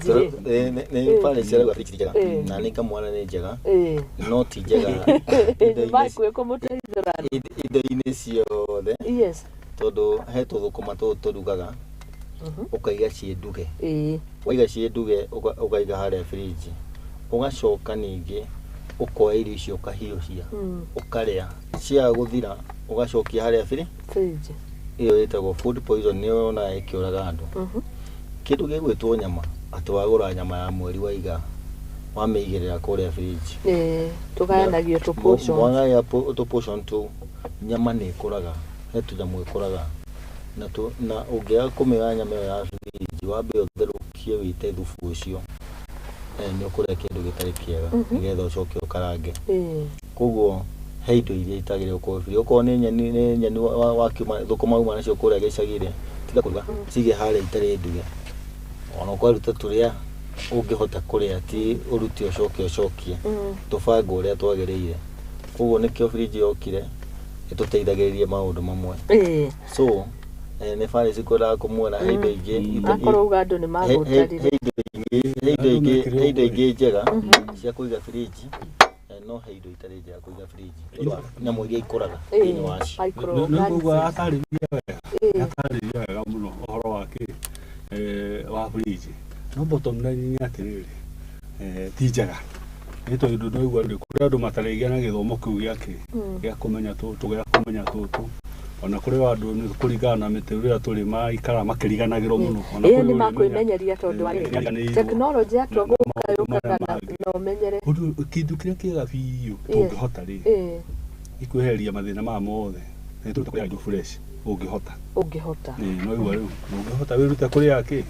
Nĩ pale ciara gwa fridge njega na nĩ kamwana nĩ njega no ti njega indo-inĩ ciothe tondũ he tũthũkũma tũrugaga ũkaiga ciĩnduge waiga ciĩnduge ũkaiga harĩa fridge ũgacoka ningĩ ukoya irio icio ukahiũhia ukarĩa cia gũthira ugacokia harĩa fridge iyo ĩtagwo food poison nĩ ona ĩkĩũraga andũ kĩndũ gĩgwĩtwo nyama atwagũra nyama ya mweri waiga wameigĩrĩra kũrĩa fridge tugayanagio tu portion mwanga tu portion tu nyama nĩ ĩkũraga he tũnyamũ ĩkũraga na ũngĩaga kũmĩoya nyama ya fridge wambe ũtherũkie wĩite thubu ũcio nĩ ũkũrĩa kĩndũ gĩtarĩ kĩega nĩgetha ũcoke ũkarange koguo he indo iria itagĩrĩirwo kũrĩa fridge okorwo nĩ nyeni wakiuma thũkũma uma nacio kũrĩa gĩcagĩrĩ tiga kũruga cige harĩa itarĩ nduge ona ũkwaruta tũrĩa ũngĩhota kũrĩa ti ũruti ũcokie tũbanga ũrĩa twagĩrĩire koguo nĩkĩo fridge yokire ĩtũteithagĩrĩria maũndũ mamwe so nĩ bari cikũraga kũmuona he indo ingĩ akorwo andũ nĩ magũtarire he indo ingĩ njega cia kũiga fridge no he indo itarĩ njega kũiga fridge nyamũ iria ikũraga thĩinĩ wacio nĩguo atarĩria wega mũno ũhoro wake wa fridge no bottom line nĩ atĩrĩrĩ ti njega nĩ tondũ nĩguo kũrĩ andũ matarĩgĩa na gĩthomo kĩu gĩake gĩa kũmenya tũtũ ona kuri wandu ni kuringana na mĩtũrĩre tũrĩ maikara makĩriganagĩrwo mũno ona kuri ni makwĩmenyeria tondũ arĩ technology yatũgũka yukaga na ũmenyere kĩndũ kĩrĩa kĩega biũ ũngĩhota rĩ ikweheria mathĩna ma mothe nĩ tũkũrĩa indo fresh ũngĩhota no iwa rĩu ũngĩhota wĩrute kũrĩa kĩ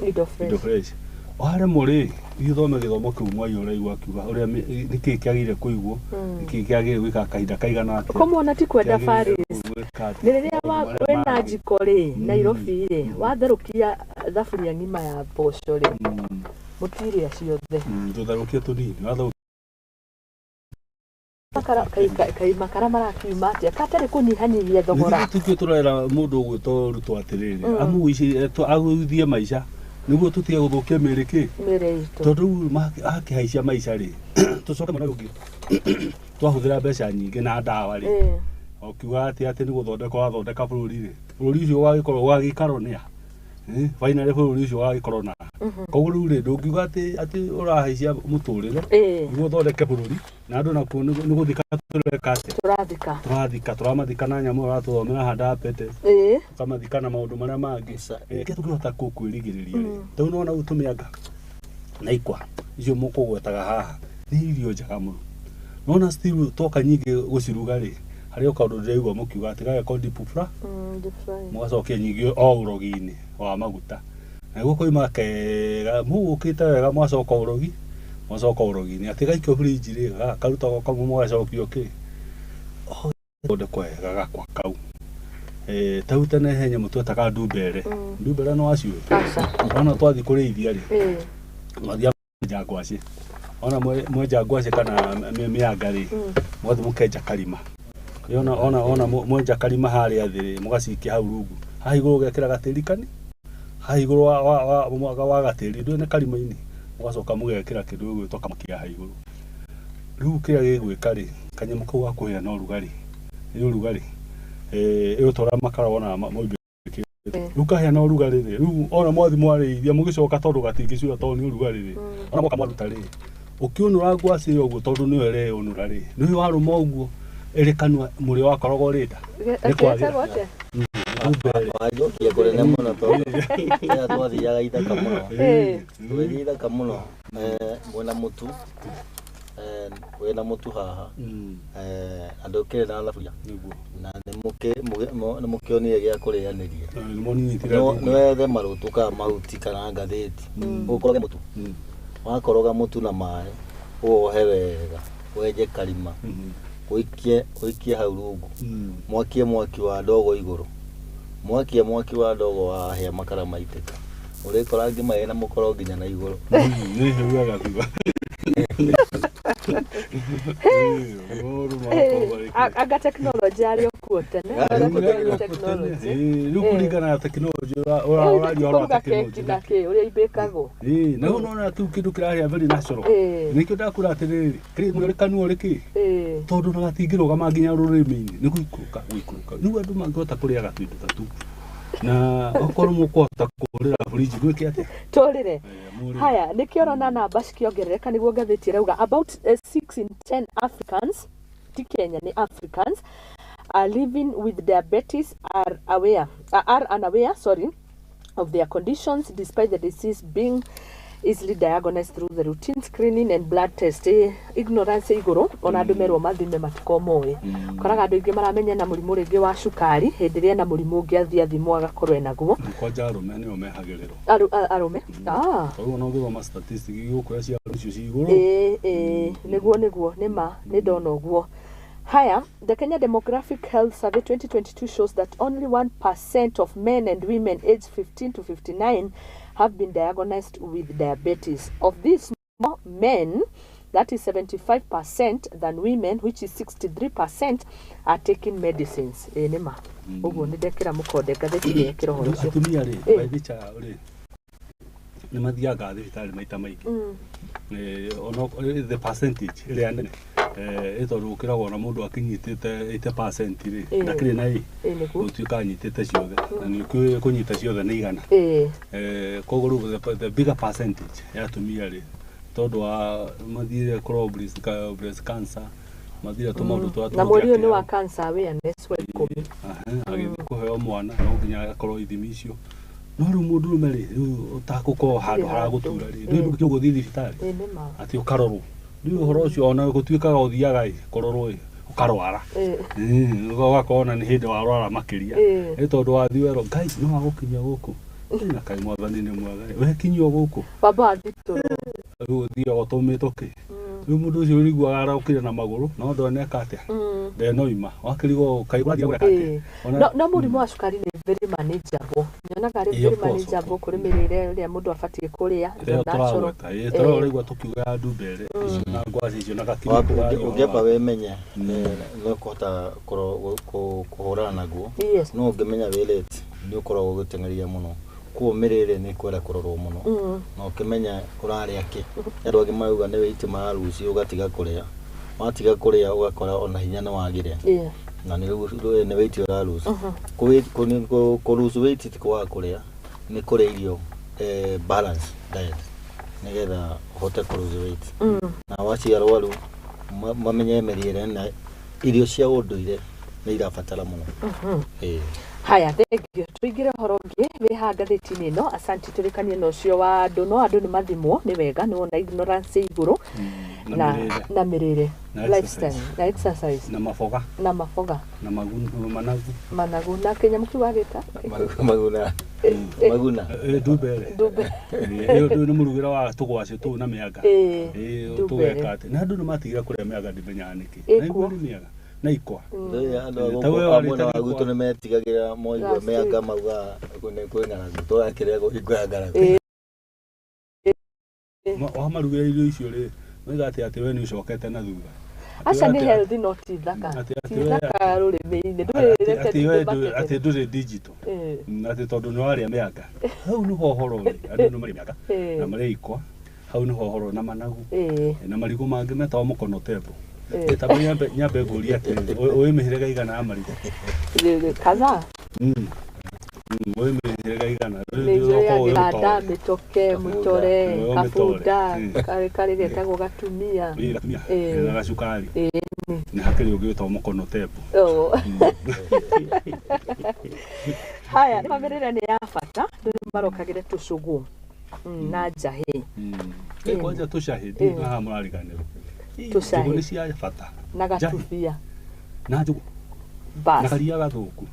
indo fresh oharĩ mũrĩ ithome gĩthomo kĩu mwaiyũra igwa kiuga ũrĩa nĩkĩ kĩagĩrĩire kũigwo nĩkĩ kĩagĩrĩire gwĩka kahinda kaigana atĩa kũmwona ti kwenda Paris nĩ rĩrĩa wĩna njiko rĩ Nairobi rĩ watherũkia thaburia ng'ima ya mboco rĩ mũtirĩa ciothe tũtherũkia tũnini makara marakiuma atĩa katarĩ kũnyihanyihia thogora tũthiĩ tũrera mũndũ ũgwĩtwo rutwo atĩrĩrĩ amuici agũthie maica nĩguo tũtige gũthũkia mĩrĩ kĩ tondũ akĩhaicia maica rĩ tũcoke mũno ũngĩ twahũthĩra mbeca nyingĩ na ndawa rĩ okiuga atĩ nĩ gũthondeka bũrũri rĩ bũrũri ũcio wagĩkorwo wagĩikaro nĩa finally bũrũri ũcio wagĩkorwo na koguo rĩu rĩ ndũngiuga atĩ ũrahaicia mũtũrĩre nĩguo ũthondeke bũrũri na andũ nakuo nĩ gũthika tũreka atĩ tũramathika na nyamũ ũratũthomera handa pete tũkamathika na maũndũ marĩa mangĩ tũkĩhota kwĩrigĩrĩria rĩ tondũ nĩwona ũguo tũmĩanga na ikwa icio mũkũgwetaga haha nĩ irio njega mũno nona still toka nyingĩ gũciruga rĩ harĩ ũkaũndũ ndĩraigua mũkiuga atĩ gagĩkorwo deep fry mũgacokia nyingĩ o ũrogi-inĩ wa maguta na guo koima kega mũgũkĩte wega mwacoka ũrogi-inĩ atĩ gaikio fridge rĩ karutagwo kamwe mũgacokio kĩ thondekwo wega gakwa kau tau tene he nyamũ twetaga ndumbere no waciũĩ ona twathiĩ kũrĩithia rĩ mwathiĩ mwenja ngwacĩ ona mwenja ngwacĩ kana mĩanga rĩ mwathiĩ mũkenja karima ona mwenja karima harĩa thĩ mũgacikia hau rungu haha igũrũ ũgekĩra gatĩri kani haha igũrũ wa gatĩri ndwene karima-inĩ mũgacoka mũgekĩra kĩndũ gĩgwĩtwo kamakia haha igũrũ rĩu kĩrĩa gĩgwĩka rĩ kanyamũ kau gakũhĩa na ũrugarĩ ĩgũtwara makara wona moimbe rĩu kahĩa na ũrugarĩ rĩ rĩu ona mwathi mwarĩithia mũgĩcoka tondũ gatingĩcura tondũ nĩ ũrugarĩ rĩ ona moka mwaruta rĩ ũkĩũnũra ngwacĩ ũguo tondũ nĩwe ũreũnũra rĩ nĩ warũma ũguo ĩrĩkanua mũrĩ wakoragwo rĩnda nĩ kwagĩra wajokia kũrene mũno tondũ twathiaga ithaka mũno twĩthiĩ ithaka mũno wĩna mũtu haha andũ ũkĩrĩ na thaburia na nĩ mũkĩonire gĩa kũrĩanĩria nĩ wethe marũtũka mahuti kana ngathĩti ũkoroge mũtu wakoroga mũtu na maĩ ũwohe wega wenje karima ũikie hau rungu mwaki wa ndogo igũrũ mwaki wa ndogo wahĩa makara maitĩka ũrĩkora ngima ĩna mũkoro nginya na igũrũ nĩ hĩuaga biũ anga technology arĩ tene technology rukurigana na technology ora technology na ke uri ibekago na unaona tu kitu kiraria very natural nikio ndakura atiriri kiri kanu uri ki tondu na gatingiro gama nginya rurimi ni guikuruka ni andu mangota kuriaga twindu tatu na okorwo mukota kurira fridge gwiki atia torire haya nikiorona namba cikiongerereka niguo ngathiti rauga about 6 in 10 Africans ti Kenya ni Africans are living with diabetes are unaware of their conditions despite the disease being easily diagnosed through the routine screening and blood test. Ignorance iguru ona andu merwo mathime matikomoe koraga andu ingi maramenya na murimu ringi wa cukari hindiria na murimu ungi athimo agakorwo enaguo kwa jarume ni omehagiriro arume uguo no thoma statistics igukura cia rucio ciguru niguo nima ni ndona uguo. Haya, the Kenya Demographic Health Survey 2022 shows that only 1% of men and women aged 15 to 59 have been diagnosed with diabetes. Of these men, that is 75% than women, which is 63%, are taking medicines. Nema. Ugu nidekira mukonde gatheti yekira horo cio. Atumia ri baithicha ri ni mathiaga thibitari maita maingi. Ono the percentage ri anene itoru ukiragwo na mundu akinyitite 80% ri ndakiri na utuika anyitite ciothe na ni kunyita ciothe ni igana koguo the bigger percentage ya atumia ri tondu wa mathire breast cancer mathire tumaundu twa na muri ni wa cancer awareness wa ikomi agithi kuheo mwana no nginya akorwo ithimi icio no ru mundu meri utakuko handu haragutura ri ndu kyo guthi thibitari ati ukarorwo ndu uhoro ucio ona gutuikaga uthiaga kororwo ukarwara ugakona ni hindi warwara makiria tondu wathiwero guys no agukinya guku na kai mwathani ni mwega we kinyio guku baba athito uthia otometoke riu mundu ucio urigwa araukire na maguru no ndone akatia ndenoima wakirigo kaigwa thia akatia no murimu wa cukari ni very manageable nyonaga ri very manageable kuri mirire ria mundu afatie kuria natural turorigwa tukiuga andu mbere na ngwaci icio na gakiru ungeba wemenya no kota kuhurana naguo no ungemenya wirete ni ukoragwo gutengeria muno ku mirire ni kwera kurorwo muno no ukimenya urari aki andu angi mauga ni witi maruci ugatiga kuria watiga kuria ugakora ona hinya ni wagire na ni witi uraruci ku lose weight ti kwa kuria ni kuria irio balance diet nigetha hote ku lose weight na waci arwaru mamenye merire na irio cia unduire ni irabatara muno haya thengio tuigire horongi we ha gatheti-ini no asanti turikanie no cio wa andu ni mathimwo ni wega ni wona ignorance iguru na mirire lifestyle na exercise na mafoga na managu na Kenya mukiwa gita maguna dube ndu ni murugira wa tugwacio tu na mianga tugekate na andu ni matigira kuria mianga ndimenyaniki na iguru ni mianga na ikwa amwe na gutu ni metigagira moigwa mianga mauga kwina na gutu akiria guhingura ngaragu wa marugira irio icio ri noiga ati we ni ucokete na thutha acha ni healthy not thaka thaka rurimi-ini ati nduri digital ati tondu ni waria mianga hau ni hohoro andu ni mari mianga na mari ikwa hau ni hohoro na managu na marigo mangi metawa mukono tembo tabia nyambe guria ati oe mihirega igana amarigo kaza oe mihirega igana nda mitoke mutore kafuda kare getagwo gatumia na gacukari na hakiri ugitwa mukono tembo haya mamerera ni ya bata ndu marokagire tucugu na njahi kwanja tushahidi na murariganiro tushahidi ni cia bata na gatubia na njugu bas na karia gathuku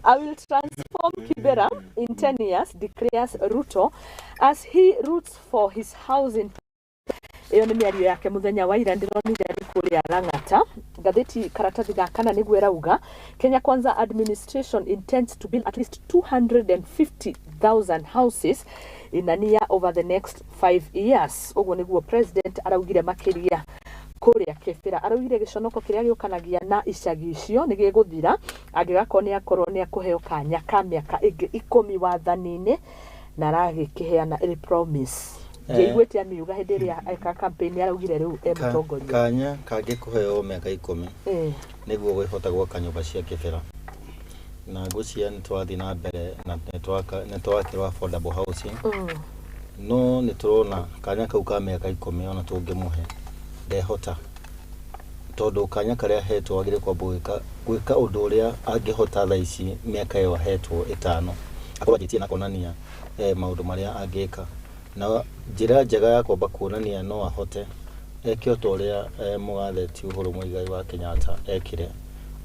I will transform Kibera in 10 years, declares Ruto, as he roots for his housing. Iyo ni miario yake muthenya wa ira ndironire ari kuria Lang'ata. Gatheti karatathi gakana niguo irauga Kenya Kwanza administration intends to build at least 250,000 houses in a year over the next 5 years. Uguo niguo president araugire makiria kuria Kibera araugire giconoko kiria giukanagia na icagi icio ni giguthira angigakorwo ni akorwo ni akuheo kanya ka miaka ingi 10 wathani-ini na aragikiheana iri promise ngeigwete amiuga hindi iria eka campaign araugire riu mutongoria kanya kage kuheo miaka 10 niguo gwihota gwaka nyumba cia Kibera na gucia nitwathi na mbere na netwakirwa affordable housing no niturona kanya kau ka miaka 10 ona tungimuhe ndehota tondu kanya karia hetwo agire kwamba gwika undu uria angihota thaa ici miaka iyo hetwo 5 akorwo agitie na konania maundu maria angika na njira njega ya kwamba kuonania no ahote eke to uria mugatheti Uhuru Muigai wa Kenyatta ekire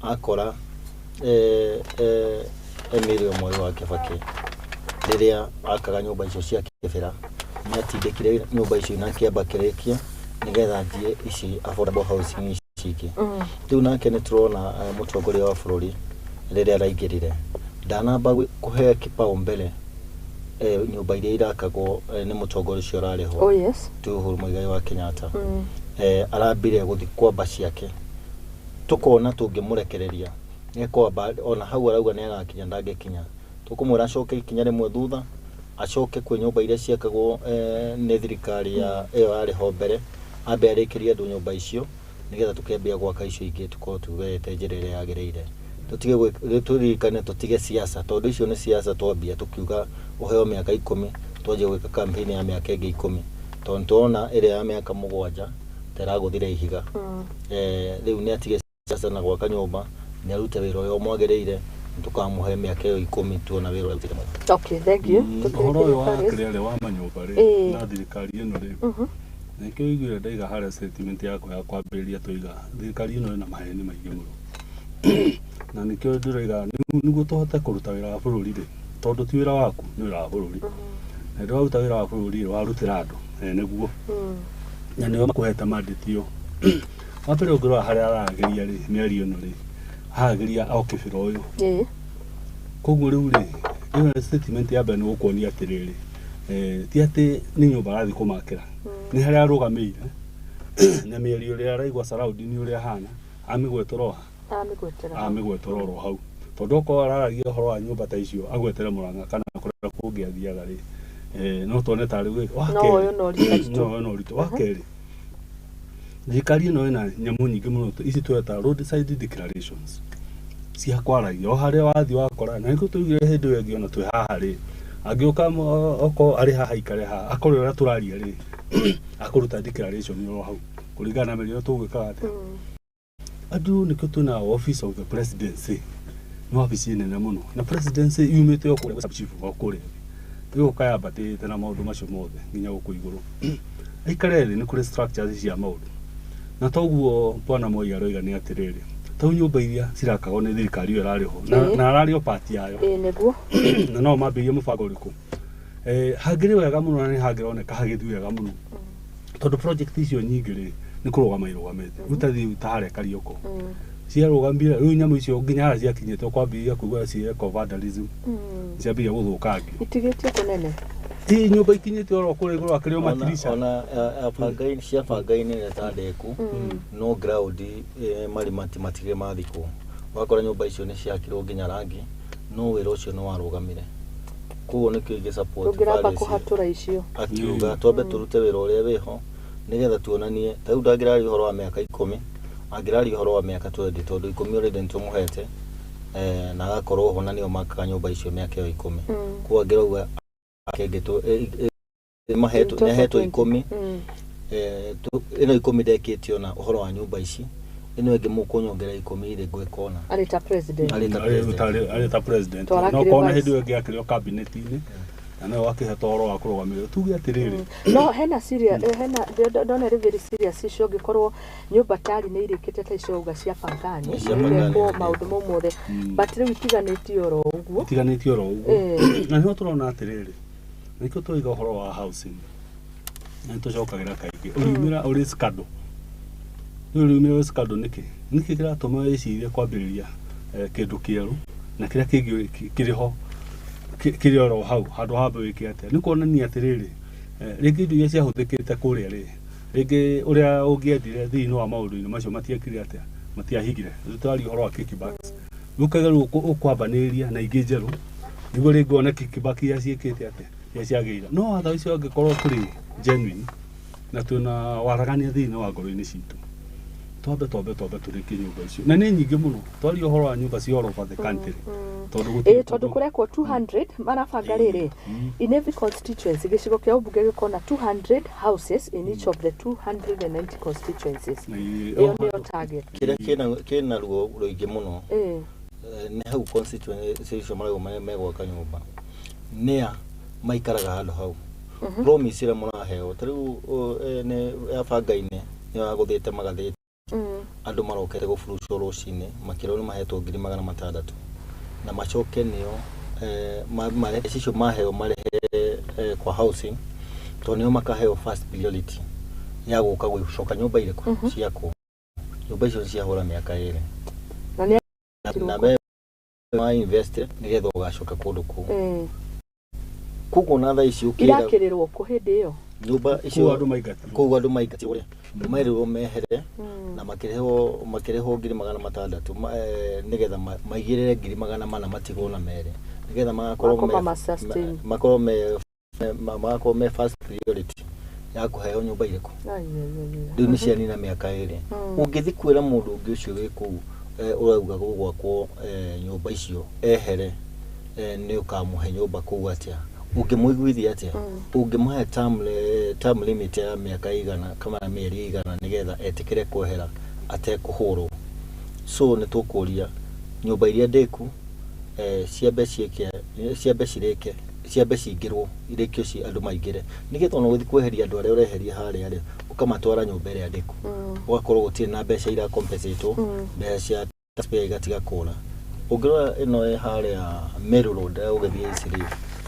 akora Emilio Moi wa Kibaki riria akaga nyumba icio cia Kibera ni atindikire nyumba icio na kiamba kirekia nigetha thie ici affordable housing iciki riu nake ni turona mutongoria wa bururi riria araingirire ndanamba kuhe kipaumbele nyumba iria irakagwo ni mutongoria ucio rariho Uhuru Muigai wa Kenyatta arambire guthi kwamba ciake tukona tungimurekereria kwamba ona hau arauga ni agakinya ndangekinya tukumwira acoke ikinya rimwe thutha acoke kwi nyumba iria ciakagwo ni thirikari ya iyo yariho mbere ambe arikirie andu nyumba icio nigetha tukembia gwaka icio ingi tukorwo tugete njira iria yagirire tutige turirikane tutige siasa tondu icio ni siasa twambia tukiuga uheo miaka 10 twaje gwika campaign ya miaka ingi 10 tondu tuona iria ya miaka 7 teraguthire ihiga riu ni atige siasa na gwaka nyumba ni arute wira uyo mwagirire tukamuhe miaka 10 tuona wira urutire mwega. Okay, thank you. Uhoro uyu wa kirere wa manyumba ri na thirikari ino ri nikio igire ndaiga hara statement yako ya kwambiriria tuiga thirikari ino ina maheni maingi muno na nikio ndiriga niguo tuhote kuruta wira wa bururi ri tondu ti wira waku ni wira wa bururi na ndio uruta wira wa bururi warutira andu niguo na nio makuhete manditio wapere ugirwa haria arageria ri miario ino ri hageria au Kibera uyu koguo riu ri iyo statement ya bani gukonia atiriri ti ati ni nyumba rathi kumakira ni haria arugamire na miario ria araigwa surround ni uria hana amigwetoroha amigwetororo hau tondu ko araragia horo wa nyumba ta icio agwetere muranga kana kuria kungiathiaga ri no tuone tari wi no rito wakeri thirikari ino ina nyamu nyingi muno ici tweta roadside declarations cia kwaragia o haria wathi wakora na niko tuigire hindi yo ngiona twi haha ri agioka oko ari haha ikare haha akore ora turaria ri akuruta declaration yo hau kuringana na merio tugwikaga ati andu niko tuna office of the presidency no office nene muno na presidency yumite yo kure chief okure yo kaya batete na maundu macio mothe nginya guku iguru aikare ri ni kure structures cia maundu na toguo bwana Moi aroiga ni atiriri tau nyumba iria cirakagwo ni thirikari iyo rariho na rario party yayo niguo na no mambirie mubango uriku hagire wega muno ni hagironeka hagithu wega muno tondu project icio nyingi ri ni kurugama irugamete utathi utahare karioko cia rugambira riu nyamu icio nginya ciakinyete kwambiria kuigwa cia eco vandalism ciambia guthukangia itigitie kunene ti nyumba ikinyete oro kure iguru akirio matirisha ona apangai cia pangai ni retandeku no ground mari matige mathiko wakora nyumba icio ni ciakirwo nginya rangi no wira ucio no warugamire kuo ni kige support tungiramba kuhatura icio akiuga twambe turute wira uria wiho nigetha tuonanie tau ndangirari horo wa miaka 10 angirari horo wa miaka 20 tondu 10 already ntumuhete na agakorwo hona nio makaga nyumba icio miaka 10 kuo angirauga akegeto maheto neheto 10 ino 10 deketio na uhoro wa nyumba ici ino ege mukunyongera 10 ile gwekona alita president no kona hindu ege akirio cabinet ini na no wakiheto horo wa kurugamira tuge atiriri no hena serious hena ndona very serious icio ngikorwo nyumba tari ni irikite ta icio uga cia pangani ko maundu momothe but riu itiganitio ro uguo na no turona atiriri niko tuiga horo wa housing na tucokagira kaingi urimira uri skado urimira skado niki kiratuma iciria kwambiriria kindu kieru na kiria kingi kiriho kirioro hau handu hambe wiki atia nikuonania atiriri ringi ndu iria ciahuthikite kuria ri rĩngĩ ũrĩa ũngĩendire thĩinĩ wa maũndũ-inĩ macio matiekire atĩa matiahingire twari ũhoro wa kickbacks ũkagerwo ũkwambanĩria na ingĩ njerũ nĩguo rĩngĩ one kickback iria ciĩkĩte atĩa iria ciagĩrĩire no watho icio angĩkorwo tũrĩ genuine na twĩna waragania thĩinĩ wa ngoro-inĩ citũ twambe tũrĩkie nyũmba icio na nĩ nyingĩ mũno twari ũhoro wa nyũmba cia all over the country tondũ kũrekwo 200 marabanga rĩrĩ in every constituency gĩcigo kĩa ũmbunge gĩkorwo na 200 houses in each of the 290 constituencies ĩyo nĩyo target kĩrĩa kĩna ruo rũingĩ mũno nĩ hau constituency icio marauga megwaka nyũmba nĩa maikaraga handũ hau promise ĩrĩa mũraheo ta rĩu nĩ yabanga-inĩ nĩwagũthĩte magathĩte andũ marokete gũburucwo rũcinĩ makĩrwo nĩ mahetwo 600,000 na macoke nĩo icio maheo marehe kwa housing to nĩo makaheo first priority ya gũka gũcoka nyũmba irĩkũ ciakwo nyũmba icio ciahũra mĩaka 2 na ma invest nĩgetha ũgacoka kũndũ kũu kuko na thaa ici irakĩrĩrwo kũ hĩndĩ ĩyo nyũmba icio andũ maingatire ũrĩa mairwo mehere na makĩrehwo 600,000 nĩgetha maigĩrĩre 400,000 matigwo na mere nĩgetha magakorwo me first priority ya kũheo nyũmba irĩkũ rĩu nĩ cianina mĩaka 2 ũngĩthi kwĩra mũndũ ũngĩ ũcio wĩ kũu ũrauga gũgwakwo nyũmba icio ehere nĩ ũkamũhe nyũmba kũu atĩa ũngĩmũiguithia atĩa ũngĩmũhe term limit ya mĩaka 100 kana mĩeri 100 nĩgetha etĩkĩre kwehera atekũhũrwo so nĩ tũkũria nyũmba iria ndĩku ciambe cingĩrwo irĩkio ci andũ maingĩre nĩgetha ona gũthi kweheria andũ arĩa ũreheria harĩa rĩ ũkamatwara nyũmba ĩrĩa ndĩku ũgakorwo gũtirĩ na mbeca ira compensate mbeca cia taxpayer igatiga kũra ũngĩrora ĩno harĩa Meru Road ũgĩthiĩ Isiri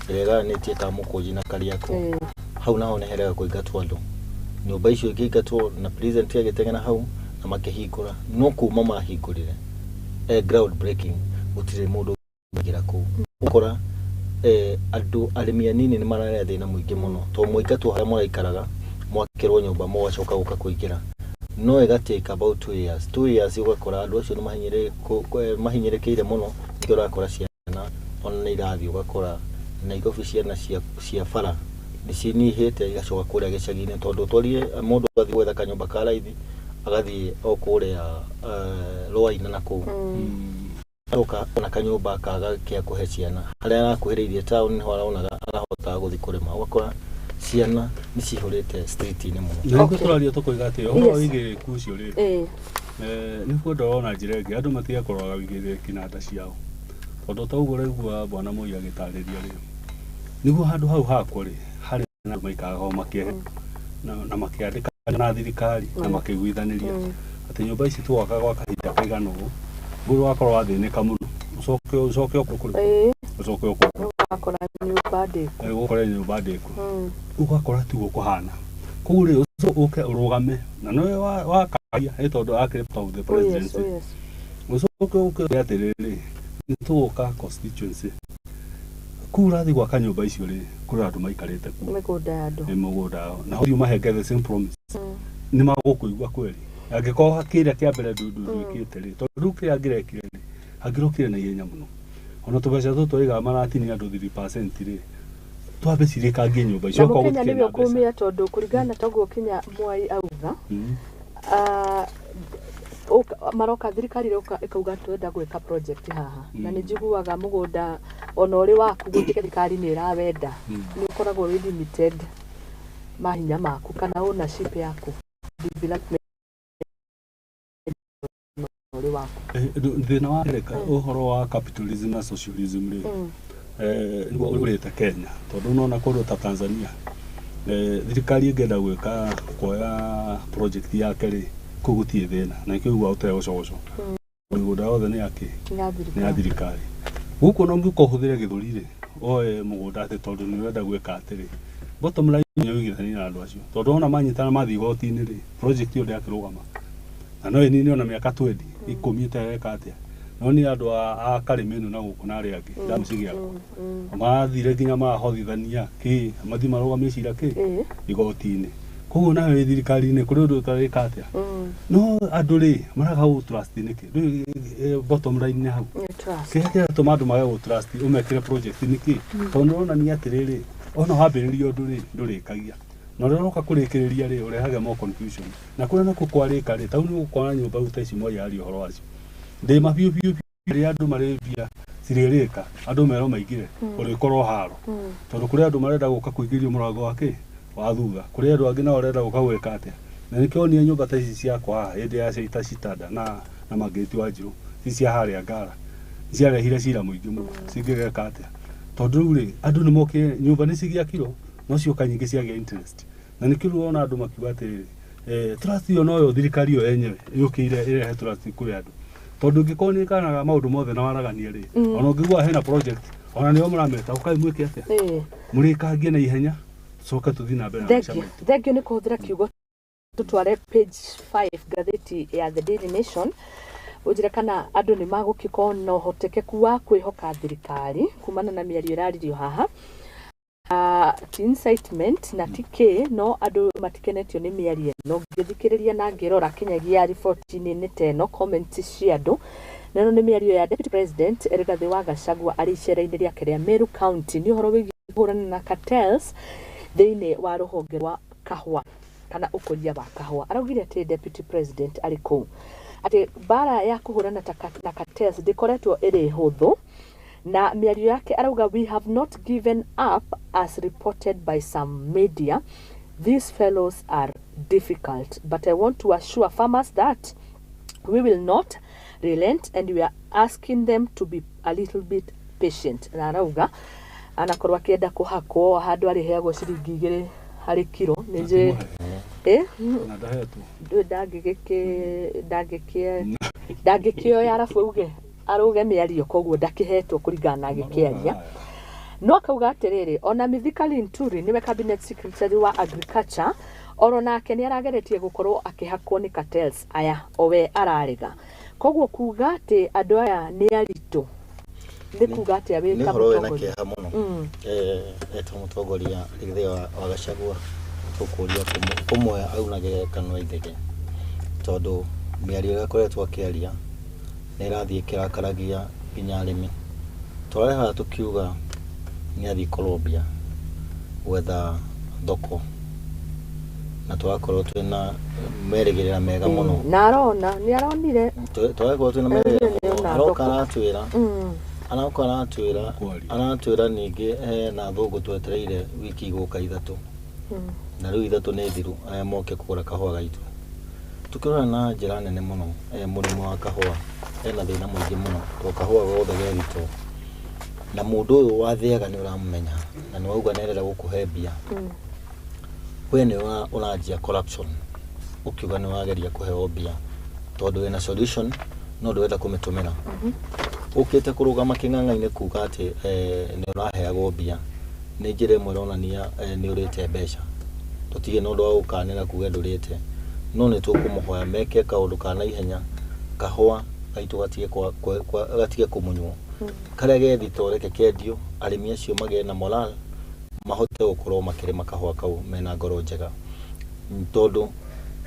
rega netie kamũkũnji na Kariako hau naho nĩherega kũingatwo andũ nyũmba icio ingĩingatwo na president agĩteng'ena hau na makĩhingũra no kuma mahingũrire ground breaking gũtirĩ mũndũ ũngĩra kũu ũkora andũ arĩmi anini nĩ mararĩa thĩna mũingĩ mũno to mũingatwo harĩa mũraikaraga mwakĩrwo nyũmba mũgacoka gũka kũingĩra no ĩgatake about 2 years ũgakora andũ acio nĩ mahinyĩrĩkĩire mũno nĩkĩo ũrakora ciana ona nĩ irathiĩ ũgakora Nairobi ciana cia bara nĩ cinyihĩte igacoka kũrĩa gĩcagi-inĩ tondũ twarire mũndũ athiĩ gwetha kanyũmba ka raithi agathiĩ o kũrĩa rũa-inĩ na kũu aroka na kanyũmba kaga kĩa kũhe ciana harĩa arakuhĩrĩirie town nĩho aronaga arahota gũthiĩ kũrĩma ũgakora ciana nĩ cihũrĩte street-inĩ mũno nĩguo tũraria tũkoiga atĩ ũhoro wĩigĩrĩku ũcio rĩ nĩguo ndorona njĩra ĩngĩ andũ matigakorwaga wĩigĩrĩki na nda ciao tondũ ta ũguo ũraigua bwana Moi agĩtarĩria rĩ nĩguo handũ hau hakwo rĩ harĩ na maikaraga ho makĩhe na makĩandĩka na thirikari na makĩiguithanĩria atĩ nyũmba ici twakaga gwa kahinda kaigana ũguo ngũrũ wakorwo wathĩnĩka mũno ũcoke ũgakora nyũmba ndĩku ũgakora tiguo kũhana koguo rĩ ũke ũrũgame na nĩwe wakaria nĩ tondũ akĩrĩ to the presidency ũcoke ũke atĩrĩrĩ nĩtũgũka constituency kura thi gwaka nyũmba icio rĩ kũrĩ andũ maikarĩte kuo mũgũnda na hau mahenge the same promise nĩ magũkũigua kweli angĩkorwo kĩrĩa kĩa mbere ndũĩkĩte rĩ tondũ kĩrĩa angĩrekire rĩ angĩrokire na ihenya mũno ona tũbeca tũtũ tũigaga maratinia andũ 3% rĩ twambe cirĩkangie nyũmba icio kwa gũtirĩ na mbeca kumia tondũ kũringana toguo Kenya Mwai auga maroka thirikari ikauga twenda gwĩka project haha na nĩ njiguaga mũgũnda ona ũrĩ waku gũtirĩ thirikari nĩ ĩrawenda nĩ ũkoragwo wĩ limited mahinya maku kana ownership yaku development ũrĩ waku thĩna wa Amerika ũhoro wa capitalism na socialism rĩ nĩguo ũrĩte Kenya tondũ unaona kũndũ ta Tanzania thirikari ĩngĩenda gwĩka kuoya project yake rĩ kũgutie thĩna na ikĩigua ũtegũcoco mũgũnda wothe nĩ ya thirikari gũkũ no ngĩko ũhũthĩre gĩthũri rĩ oe mũgũnda atĩ tondũ nĩ wenda gwĩka atĩrĩ bottom line nĩ ũigithania na andũ acio tondũ ona manyitana mathiĩ igoti-inĩ rĩ project ĩyo ndĩakĩrũgama na no ĩnini ona mĩaka 20 ikũmi ĩteka atĩa no nĩ andũ a Karimenu na gũkũ na arĩa angĩ ndamucigiako mathire nginya mahothithania kĩ mathi marũgamie cira kĩ igoti-inĩ koguo nawe thirikari-inĩ kũrĩ ũndũ ũtarĩka atĩa no andũ rĩ maraga gũ trust nĩkĩ rĩu bottom line hau kĩrĩa kĩratũma andũ mage gũ trust ũmekĩre project nĩkĩ tondũ ũronania atĩrĩrĩ ona wambĩrĩria ũndũ rĩ ndũrĩkagia na rĩrĩa ũroka kũrĩkĩrĩria rĩ ũrehaga more confusion na kũrĩa nakũ kwarĩka rĩ tau nĩ gũkora nyũmba rĩu ta ici moya aria ũhoro wacio ndĩ mabiũ rĩrĩa andũ marĩbia cirĩrĩka andũ mero maingĩre ũrĩkorwo haro tondũ kũrĩ andũ marenda gũka kũingĩrio mũrango wake wa thutha kũrĩ andũ angĩ nao arenda gũka gwĩka atĩa na nĩkĩo niĩ nyũmba ta ici ciakwa haha hĩndĩ ya ciita citada na magĩti wa njirũ ci cia harĩa Ngara ciarehire cira mũingĩ mũno cingĩgeka atĩa tondũ rĩu rĩ andũ nĩ mokire nyũmba nĩ cigĩakirwo no cioka nyingĩ ciagĩa interest na nĩkĩo ũrona andũ makiuga atĩrĩrĩ trust yo noyo thirikari yo yenyewe yũkĩire ĩrehe trust kũrĩ andũ tondũ ngĩkorwo nĩ kanaga maũndũ mothe na waragania rĩ ona ũngĩgua hena project ona nĩo mũrameta ũkaĩ mwĩke atĩa mũrĩkangie na ihenya coka tũthiĩ na mbere na maica maitũ thengio nĩ kũhũthĩra kiugo tutware page 5 ngathĩti ya The Daily Nation ũnjĩre kana andũ nĩ magũkĩkorwo na ũhotekeku wa kwĩhoka thirikari kumana na mĩario ĩraririo haha incitement na TK no andũ matikenetio nĩ mĩario no ngĩthikĩrĩria na ngĩrora kinyagia riboti-inĩ teno comments cia andũ neno nĩ mĩario ya Deputy President Rigathi wa Gachagua arĩ icera-inĩ rĩake rĩa Meru County nĩ ũhoro wĩgiĩ kũhũrana na cartels thĩinĩ wa rũhonge rwa kahũa kana ũkũria wa kahũa araugire atĩ Deputy President arĩ kũu atĩ bara ya kũhũrana na cartels ndĩkoretwo ĩrĩ hũthũ na mĩario yake arauga we have not given up as reported by some media. These fellows are difficult, but I want to assure farmers that we will not relent and we are asking them to be a little bit patient. Na arauga anakorwo akĩenda kũhakwo handũ arĩheagwo ciringi 2 harĩ kiro nĩnjĩ ndangĩkĩoya arabu auge aruge mĩario koguo ndakĩhetwo kũringana na gĩkĩaria no akauga atĩrĩrĩ ona Mithika Linturi nĩwe cabinet secretary wa agriculture oro nake nĩ arageretie gũkorwo akĩhakwo nĩ cartels aya owe ararega koguo kuga atĩ andũ aya nĩ aritũ nĩ kuga atĩ awĩka mũtongoria eta mũtongoria Rigathi wa Gachagua tũkũria kũmwe aunage kanua ithege tondũ mĩario ĩrĩa akoretwo akĩaria nĩ ĩrathiĩ kĩrakaragia nginya arĩmi tũrareha tũkiuga nĩ athiĩ Colombia gwetha thoko na tũrakorwo twĩna merĩgĩrĩra mega mũno na arona nĩ aronire tũrakorwo twĩna merĩgĩrĩra aroka aratwĩra ningĩ na thũngũ twetereire wiki igũka 3 na rĩu 3 nĩ thiru moke kũgũra kahũa gaitũ tukĩrora na njĩra nene mũno mũrĩmi wa kahũa ena thĩna mũingĩ mũno tondũ kahũa gothe ge gitũ na mũndũ ũyũ wathĩaga nĩ ũramũmenya na nĩ wauga nerera gũkũhe mbia we nĩ ũranjia corruption ũkiuga nĩ wageria kũheo mbia tondũ wĩna solution no ndwenda kũmĩtũmĩra ũkĩte kũrũgama kĩng'ang'a-inĩ kuga atĩ nĩ ũraheagwo mbia nĩ njĩra ĩmwe ĩronania nĩ ũrĩte mbeca tũtige na ũndũ wa gũkanĩra kuga ndũrĩte no nĩ tũkũmũhoya meke kaũndũ ka naihenya kahũa gaitũ gatige kũmunywo karĩa gethito reke kendio arĩmi acio magĩe na moral mahote gũkorwo makĩrĩma kahũa kau mena ngoro njega tondũ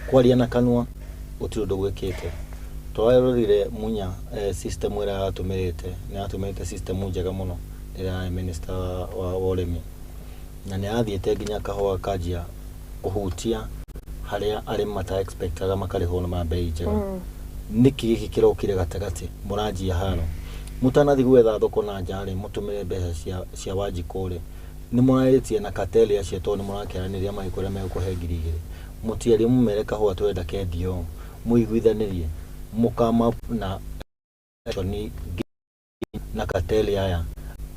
kwaria na kanua gũtirĩ ũndũ gwĩkĩte twarorire munya system ĩrĩa yatũmĩrĩte system njega mũno ĩrĩa minister wa ũrĩmi na nĩ athiĩte nginya kahũa kanjia kũhutia harĩa arĩmi mata expectaga makarĩhwo na mbei njega niki gĩkĩ kĩrokire gatagatĩ mũranjia haro mũtanathi gwetha thoko na njarĩ mũtũmĩre mbeca cia Wanjikũrĩ nĩ mũrarĩtie na cartel acio tondũ nĩ mũrakĩaranĩria mahiko rĩa megũkũhe 2,000 mũtiari mũmere kahũa twenda kendio mũiguithanĩrie mũkama na cartel aya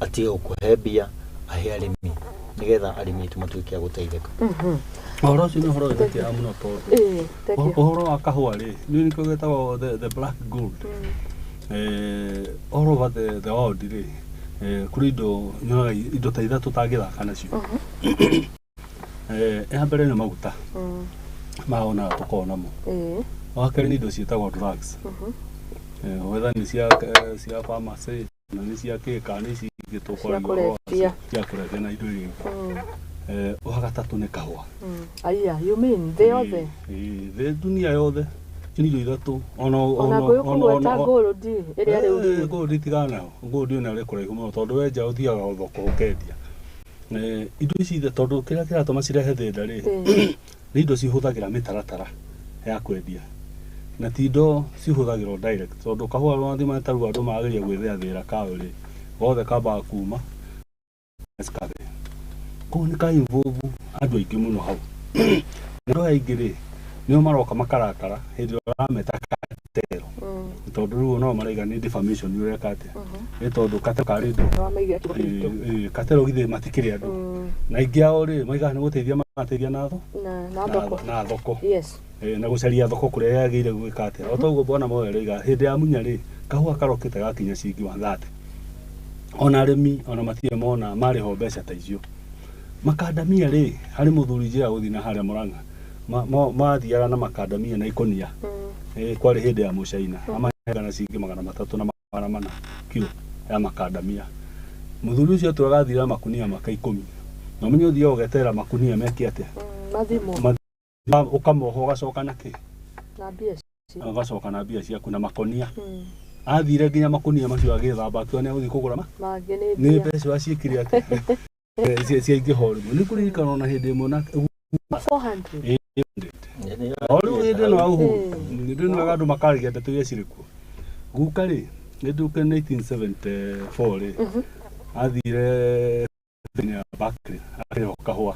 atige gũkũhe mbia ahe arĩmi nĩgetha arĩmi aitũ matuĩke a gũteithĩka Ũhoro ũcio nĩ ũhoro wĩtĩkĩra mũno tondũ ũhoro wa kahũa rĩ nĩ nĩkĩo gĩtagwo the black gold all over the world rĩ kũrĩ indo ta 3 tũtangĩthaka nacio ya mbere nĩ maguta maona tũkoragwo namo wa kerĩ nĩ indo ciĩtagwo drugs whether nĩ cia pharmacy na nĩ cia kĩka nĩ ici ingĩ tũkoragwo cia kũrebia na indo ingĩ Wagatatũ nĩ kahũa. Aya, you mean thĩ yothe? Thĩ dunia yothe. Nĩ ithatũ. Ona gwĩta gold ĩrĩa rĩu rĩ. Gold itigana ho. Gold ĩno ĩrĩ kũraihu mũno tondũ wenja ũthiaga thoko ũkendia. Indo ici tondũ kĩrĩa kĩratũma cirehe thĩna rĩ, nĩ indo cihũthagĩra mĩtaratara ya kwendia. Na ti indo cihũthagĩrwo direct tondũ kahũa rwathima tarũ andũ mageria gwĩthĩathĩra kaũ rĩ, gothe kambaga kuma skabe. Ko nĩ ka involve andũ aingĩ mũno hau. Na andũ aingĩ rĩ, nĩo maroka makarakara hĩndĩ ĩrĩa ũrameta katero. Tondũ rĩu no maraiga nĩ defamation nĩ ũreka atĩa. Nĩ tondũ katero karĩ indo. Katero githĩ matikĩrĩ andũ. Na aingĩ ao rĩ, maigaga nĩ gũteithia mateithia na thoko. Yes. Na gũcaria thoko kũrĩa yagĩrĩire gwĩka atĩa. O toguo bwana moyo rĩga hĩndĩ ya munya rĩ, kahũa karokĩte gakinya ciringi 130. Ona arĩmi ona matirĩ mona marĩho mbeca ta icio. Makandamia rĩ, harĩ mũthuri njĩra gũthiĩ na harĩa Mũrang'a. Mathiaga na makandamia na ikonia. Kwarĩ hĩndĩ ya mũcaina. Amaheaga na ciringi 300 na 400 kilo ya makandamia. Mũthuri ũcio tũgathira makunia maka 10. Na ũmenye ũthiaga ũgetera makunia meke atĩa. Mathimo. Ũkamoho ũgacoka na kĩ? Na mbia ciaku. Ũgacoka na mbia ciaku na makonia. Athire nginya makunia macio agĩthamba akiona nĩ agũthiĩ kũgũra mangĩ nĩ mbeca waciĩkire atĩa. Ciaingĩho rĩmwe nĩ kũririkana ona hĩndĩ ĩmwe na 400. Rĩu hĩndĩ ĩno ahũ hĩndĩ ĩno andũ makaragia ndeto iria cirĩ kuo. Guka rĩ nĩ nduka 1974 rĩ athire Bakri arĩho kahũa.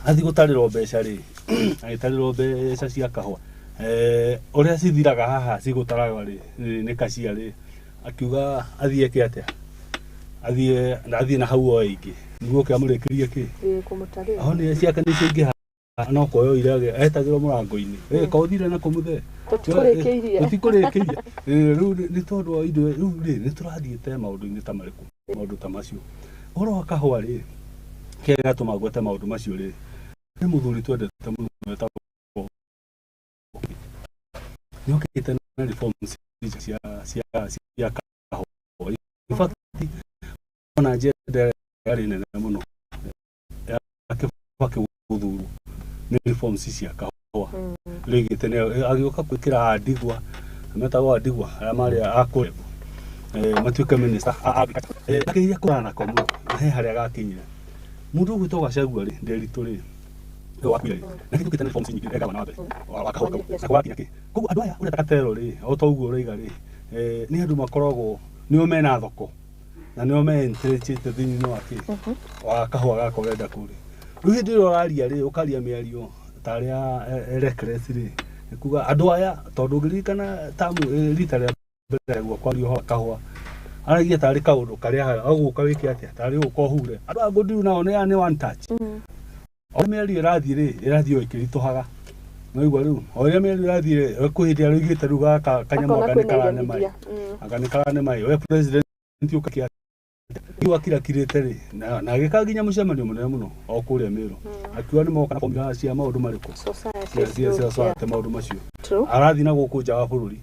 Athi gũtarĩrwo mbeca rĩ agĩtarĩrwo mbeca cia kahũa. Ũrĩa cithiraga haha cigũtaraga rĩ nĩ kacia rĩ akiuga athiĩ kĩ atĩa. Athiĩ na hau o ingĩ. Niguo kĩamũrĩkĩrie kĩ? Kũmũtarĩra. Aho nĩ ciake nĩ ciingĩha no koyo irage etagĩrwo mũrango-inĩ. Kaũthire na kũmũthe. Tũtikũrĩkĩirie. Rĩu nĩ tondũ wa indo rĩu rĩ nĩ tũrathiĩte maũndũ-inĩ ta marĩkũ. Maũndũ ta macio. Ũhoro wa kahũa rĩ kĩrĩa gĩatũma gwete maũndũ macio rĩ nĩ mũthuri twendete mũno wetagwo nĩokĩte na reforms cia kahũa. In fact ona njĩra yarĩ nene mũno akĩgũthurwo nĩ reforms cia kahũa. Rĩgĩte agĩũka gwĩkĩra ndigwa metagwo ndigwa arĩa marĩ akũrũ matuĩke minister akĩiria kũrana kwa mũndũ he harĩa gakinyire mũndũ ũgwĩtwo Gachagua rĩ Nderitu rĩ wakwire na kĩndũ kĩtane forms nyingĩ ega na mbere wakahũa akwakinya kĩ koguo andũ aya ũrĩa katero rĩ o ta ũguo ũraiga rĩ nĩ andũ makoragwo nĩo mena thoko na nĩo me interested thĩinĩ wa kĩ wa kahũa gaka ũrenda kũrĩ rĩu hĩndĩ ĩyo ũraria rĩ ũkaria mĩario ta arĩa reckless rĩ kuga andũ aya tondũ ũngĩririkana tamu rita rĩa mbere guo kwario ho kahũa aragia tarĩ kaũndũ karĩa agũka wĩke atĩa tarĩ ũko hure andũ a good nao nĩ one touch o mĩario ĩrathiĩ ĩkĩritũhaga noigua rĩu o rĩrĩa mĩario ĩrathiĩ kũhĩndĩ arĩa igĩte rĩu gaka kanyamũ aganĩkarane mai we president ũkakia iwa kira kirete rĩ na agĩka nginya mũcemanio mũnene mũno o kũrĩa Meru akiuga nĩ moka na komira cia maũndũ marĩkũ cia maũndũ macio arathi na gũkũ nja wa bũrũri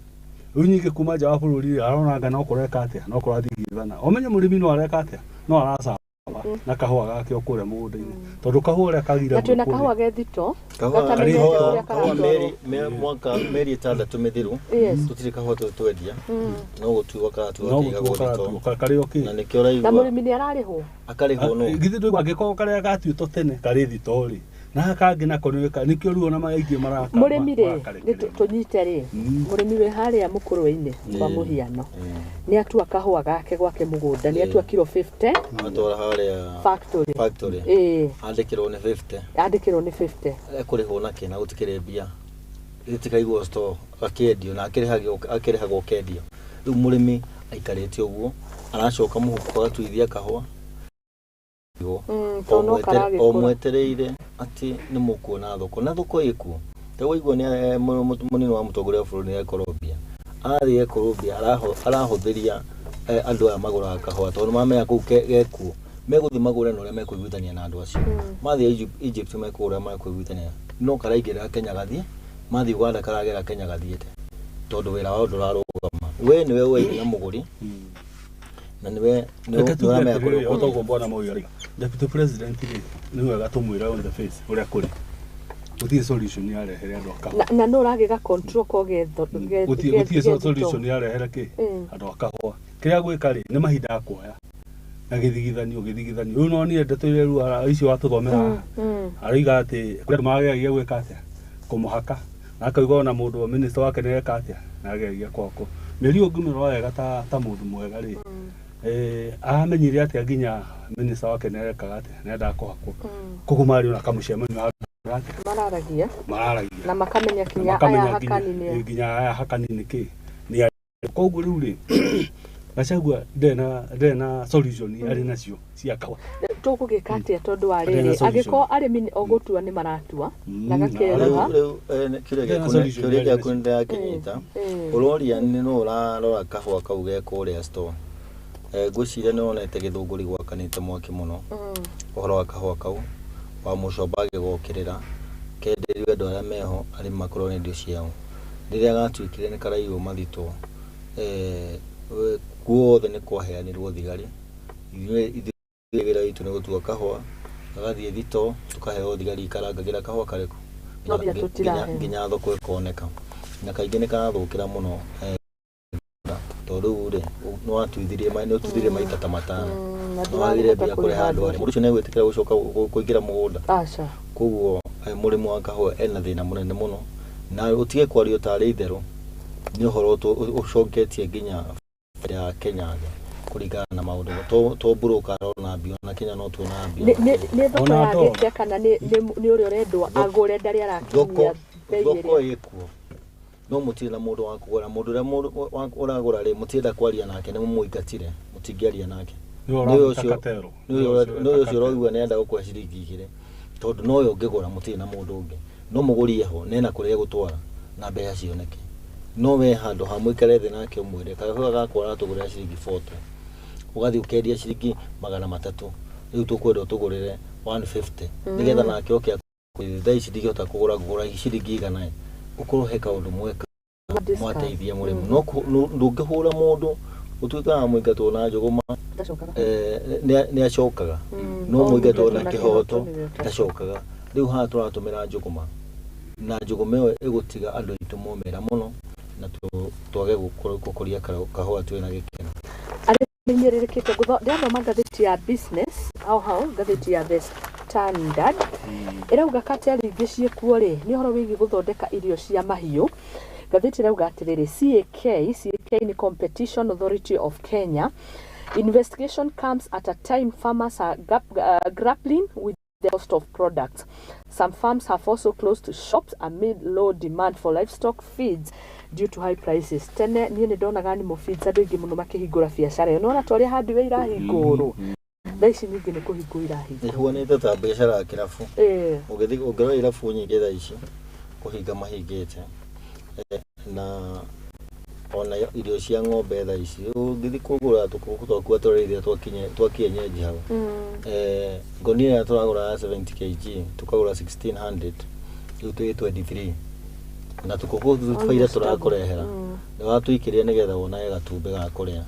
rĩu nyingĩ kuma nja wa bũrũri arona ngana okoreka atĩa no kũrathigithana omenye mũrĩmi no areka atĩa no aracaba na kahũa gake okũrĩa mũgũnda-inĩ tondũ kahũa ũrĩa kagira na twĩna kahũa gethito mwaka mĩeri 6 mĩthiru tũtirĩ kahũa twendia no gũtuo na nĩkĩo ũraigua na mũrĩmi nĩ ararĩhwo akarĩhwo no githĩ ndũigua angĩkorwo karĩa gatuĩtwo tene karĩ thito rĩ na kangĩ nako nĩkĩo rĩu ona maingĩ maraka mũrĩmi rĩ tũnyite rĩ mũrĩmi wĩ harĩa mũkũrũ-inĩ kwa mũhiano nĩ atua kahũa gake gwake mũgũnda nĩ atua kilo 50 atwara harĩa factory andĩkĩrwo nĩ 50 ekũrĩhwo na kĩna gũtikĩrĩ mbia gĩtikaigwo store akĩendio na akĩrĩhagwo kendio rĩu mũrĩmi aikarĩte ũguo aracoka mũhuko agatuithia kahũa o mwetereire atĩ nĩ mũkuona thoko na thoko ĩkuo twaigua nĩ mũnini wa mũtongoria wa bũrũri wa Colombia athiĩ Colombia arahũthĩria andũ aya magũraga kahũa tondũ mamenya kũu gekuo megũthiĩ magũre na ũrĩa mekũiguithania na andũ acio mathiĩ Egypt mekũgũra mekũiguithania no karaingĩra Kenya gathiĩ mathiĩ Uganda karagera Kenya gathiĩte tondũ wĩra wao ndũrarũgama we nĩwe weire na mũgũri na niwe niwe otogo bwana moyo deputy president niwe gatumwira on the face uria kuri uti solution ya rehere ndo ka na no rage ga control ko getho uti solution ya rehere ki ando akahwa kiria gwika ri ni mahinda akoya na githigithanio uyu no ni ndeto iru icio watuthomera ariga ati kuri magagia gwika atia kumuhaka na akaigwa na mundu wa minister wake neka atia na agegia kwako meri ogumiro wega ta mundu mwega ri amenyire atia nginya minister wake neka atia nenda kwako kugumari na kamucemanio mararagia na makamenya kinya aya hakanini ki ni koguo riu ri Gachagua ndena solution ari nacio cia kawa tugugika atia tondu wa riri agiko arimi ogutua ni maratua na gakereha kire kunda kinyita uroria ni no urarora kahwa kau ge kuria store gwicire no onete githunguri gwakanite mwaki muno uhoro wa kahwa kau wa mucobage gokirira kenderio andu aria meho ari makoro ni ndio ciao riria gatwikire ni karaigo mathito guothe ni kwaheanirwo thigari ithuira itu ni gutua kahwa agathie thito tukaheo thigari ikarangagira kahwa kareko nginya thoko ikoneka na kaingĩ nĩ karathũkĩra mũno tondũ rĩ no atwithirie maita ta matano no wagire mbia kũrĩ handũ arĩ mũndũ ũcio nĩ gwĩtĩkĩra gũcoka kũingĩra mũgũnda koguo mũrĩmi wa kahũa ena thĩna mũnene mũno na ũtige kwario tarĩ itherũ nĩ ũhoro ũcoketie nginya ya Kenya kũringana na maũndũ to broker na mbio na Kenya no tuona mbio nĩ thoko ya gĩkĩa kana nĩ ũrĩa ũrendwo agũre ndarĩ arakinyia thoko ĩkuo no mũtirĩ na mũndũ wa kũgũra mũndũ ũrĩa ũragũra rĩ mũtirĩenda kwaria nake nĩ mũmũingatire mũtingĩaria nake nĩ ũcio ũraigua nĩ enda gũkũhe ciringi igĩrĩ tondũ no ũyũ ũngĩgũra mũtirĩ na mũndũ ũngĩ no mũgũrie ho nena kũrĩa gũtwara na mbeca cioneke no we handũ ha mũikare thĩ nake ũmwĩre kahũa gakwa aratũgũrĩra ciringi 40 ugathi ukendia ciringi 300 riu tukwenda utugurire 150 nigetha nake oke thaa ici ndigihota kugura ciringi igana ukorwo heka undu mweka mwateithia murimi no ndungihura mundu utuikaga muingatwo na njuguma ni acokaga no muingatwo na kihoto ndacokaga riu ha turatumira njuguma na njuguma ĩyo igutiga andu itu momera muno na twage gukuria kahũa twina gikeno Nimerekete ndathoma ngathĩti ya business au ngathĩti ya The Standard irauga kateri ingĩ ciekuo ri ni horo wigi guthondeka irio cia mahiũ ngathĩti irauga atiriri CAK ni Competition Authority of Kenya investigation comes at a time farmers are grappling with the cost of products. Some farms have also closed shops amid low demand for livestock feeds due to high prices. Tene niĩ nĩ ndonaga ni feeds andũ aingĩ mũno makĩhingũra biacara no na twarĩa handũ irahingũrwo thaa ici nyingĩ nĩ kũhingũra irahingũrwo ihuanĩte ta biacara ya kĩrabu ũngĩrora irabu nyingĩ thaa ici kũhinga mahingĩte na ona irio cia ng'ombe thaa ici ũngĩthi kũgũra tũkũtwakua tũrĩithia twa kienyeji hau ngonia ya tũragũra 70 kg tukagũra 1600 rĩu twĩ 23 na tukũgũthufaira tũrakũrehera nĩ watũikĩria nĩgetha wonaye gatumbe ga kũrĩa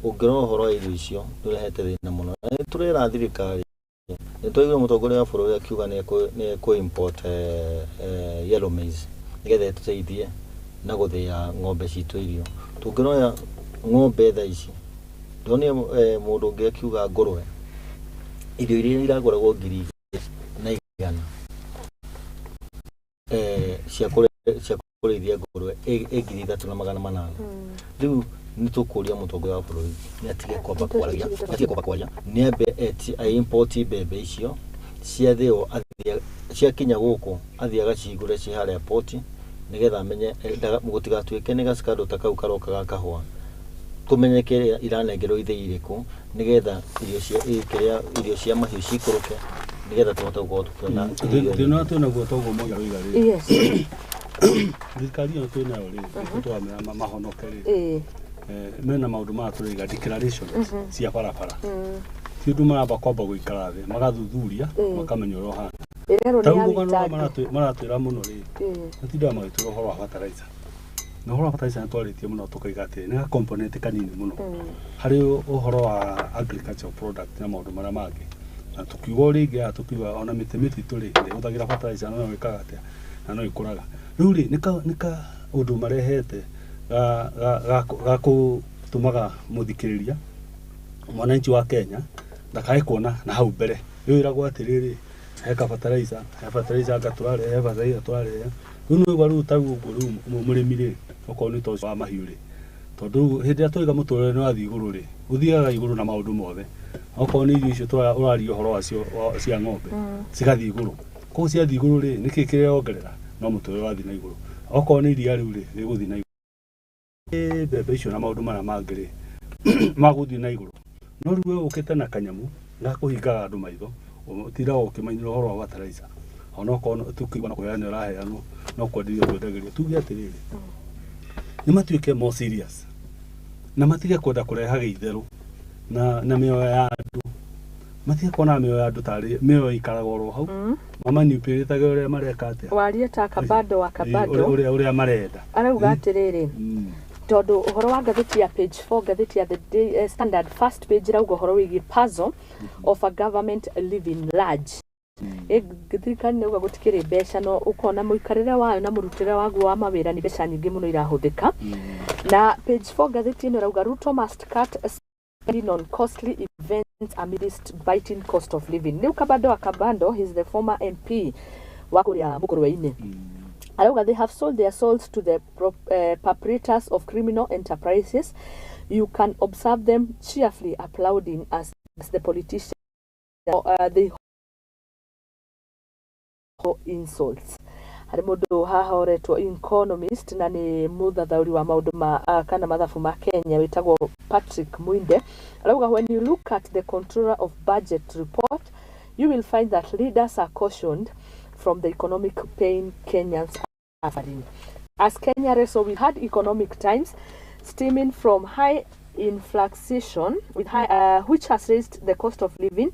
ũngĩrora ũhoro wa irio icio nĩũrehete thĩna mũno tũrera thirikari nĩtwaiguire mũtongoria wa bũrũri akiuga nĩ import yellow maize nĩgetha tũteithie na gũthĩa ng'ombe citũ irio tũngĩrora ng'ombe thaa ici ndonire mũndũ ũngĩ akiuga ngũrwe irio iria iragũragwo 1,000 na 100 cia kũrĩithia ngũrwe 3,800 rĩu nĩ tũkũria mũtongoria wa bũrũri nĩ atige kwamba kwaria nĩ ambe import mbembe icio ciathĩo ciakinya gũkũ athiĩ agacigũre ci harĩa port nigetha amenye gũtigatuĩke nĩ gacikando ta kau karoka ga kahũa tũmenyeke iranengerwo ithĩ irĩkũ nigetha irio cia mahiũ cikũrũke nigetha tũhote gũkorwo tũkĩona twĩna guo toguo moya rũiga rĩ thirikari ĩyo twĩnayo rĩ tũtwamĩra mahonoke rĩ mena maũndũ maya tũraiga declaration cia barabara ti ũndũ maramba kwamba gũikara thĩ magathuthuria makamenya ũrĩa ũhana taugũga maratwĩra mũno rĩ matindaga magĩtwĩra ũhoro wa fertilizer na horo fertilizer twaritie muno tukaiga ati ni component kanini muno hari uhoro wa agricultural product na maundu mara mangi na tukiugo ringi tukiuga ona miti turi uthagira fertilizer no wikaga atia na no ikuraga riu ri nika undu marehete ga kutumaga muthikiriria mwananchi wa Kenya ndakai kuona na hau mbere riu iragwa atiriri heka fertilizer gaturare fertilizer turare riu no baru tagu murimi ri oko ni to wa mahiu ri tondu hindi atoiga muturire no athi iguru ri uthiaga iguru na maundu mothe oko ni irio icio urari uhoro wacio cia ng'ombe cigathi iguru ko cia thi iguru ri niki kiriongerera no muturire wathi na iguru oko ni iria riu ri riguthi na iguru bebe icio na maundu mara mangi ri maguthi na iguru no riu ukite na kanyamu na kuhingaga andu maitho utira ukimenyera uhoro wa fertilizer ona ko tukigwa na kuheana raheanwo no kwendirio kwendagirio tuge atiriri ni matuike more serious na matige kwenda kurehaga itheru na mioyo ya andu matige kuona mioyo ya andu tari mioyo ikaragoro hau mama ni upiritage uria mareka atia warie ta kabado wa kabado uria marenda arauga atiriri tondu uhoro wa ngatheti ya page 4 ngatheti ya the Standard first page rauga uhoro wigi puzzle of a government living large thirikari nä uga gå tikä rä mbeca no ukona muikarire wayo na murutire waguo wa mawira ni mbeca nyingä muno irahuthika na page 4 ngatheti ino rauga Ruto must cut spending on costly events amidst biting cost of living. Riu Kabando he is the former MP wa kuria Mukurweini. Arauga they have sold their souls to the perpetrators of criminal enterprises. You can observe them cheerfully applauding as the politicians they insults. Hari mundu haha oretwo economist na ni muthathauri wa maundu ma kana mathabu ma Kenya witagwo Patrick Mwinde. Arauga when you look at the controller of budget report you will find that leaders are cautioned from the economic pain Kenyans are suffering. As Kenya wrestles with hard economic times stemming from high inflation with which has raised the cost of living,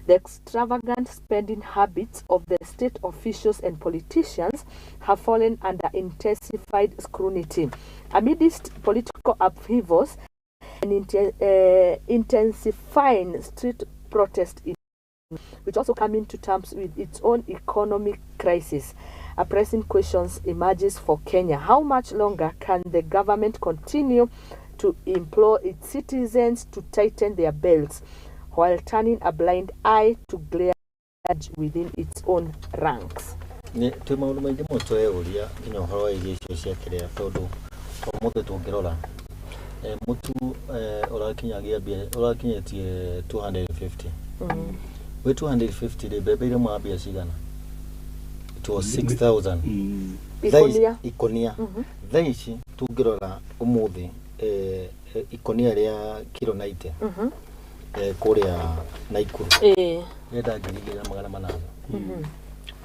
the extravagant spending habits of the state officials and politicians have fallen under intensified scrutiny. Amidst political upheavals and intensifying street protest, which also coming to terms with its own economic crisis, a pressing question emerges for Kenya. How much longer can the government continue to implore its citizens to tighten their belts while turning a blind eye to glare within its own ranks? Ni tu maundu maingi mutu uria nginya uhoro wa irio icio cia kiria tondu omothe tungirora mutu urakinyatie 250 we 250 de bebe ile mwabia cigana it was 6000 ikonia thaici tungirora umuthi ikonia ria kilo 90 kuria Naikuru yenda ngirigirira magana manana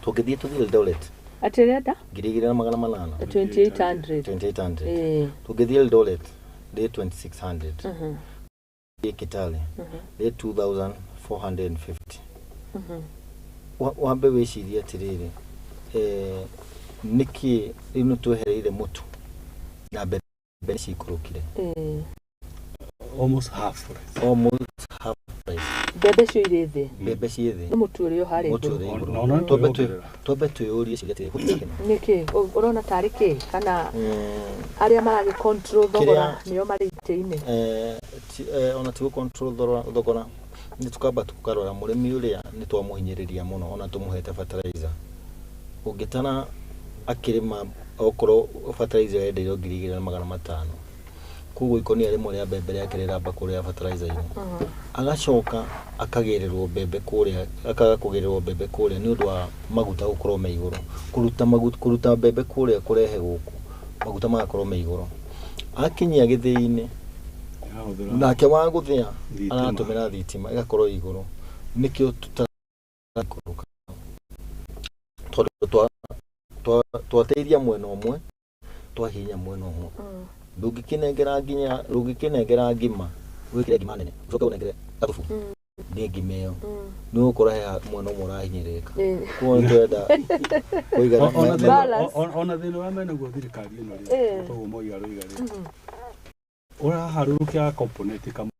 tugithie tuthire Eldoret atirenda ngirigirira magana manana 2800 tugithie Eldoret de 2600 Kitale de 2450 wambe wiciria atiriri niki ino twehereire mutu na bebe cikurukire almost half price bebe cio iri thi bebe cie thi ni mutu uri hari no tobe tuyurie cigatire kutikina niki urona tari ki kana aria maragi control thogora nio mari iteine ona tu control thogora ni tukaba tukarora murimi uria ni twamuhinyiriria muno ona tumuhete fertilizer ungitana akirima okoro fertilizer yenderio ngirigirira magana matano kugo ikonia rimwe ria bebe ria kirira bakuria fertilizer ino agacoka akagererwo bebe kuria akakugererwo bebe kuria ni undu wa maguta gukorwo me iguru kuruta bebe kuria kurehe guku maguta magakorwo me iguru akinyia githii-ini nake wa guthia aratumira thitima igakorwo iguru nikio tutarakuruka twateithia mwena umwe twahinya mwena umwe ndungikinengera ngima wikire ngima nene ucoke unengere gathubu nĩ ngimeo nĩ gũkora he mwana ũmwe ũrahinyĩrĩka kuo twenda kũiga ona thĩinĩ wa mena guo thirikari ĩno rĩ toguo moiga rũiga rĩ ũraharũrũkia component kamwe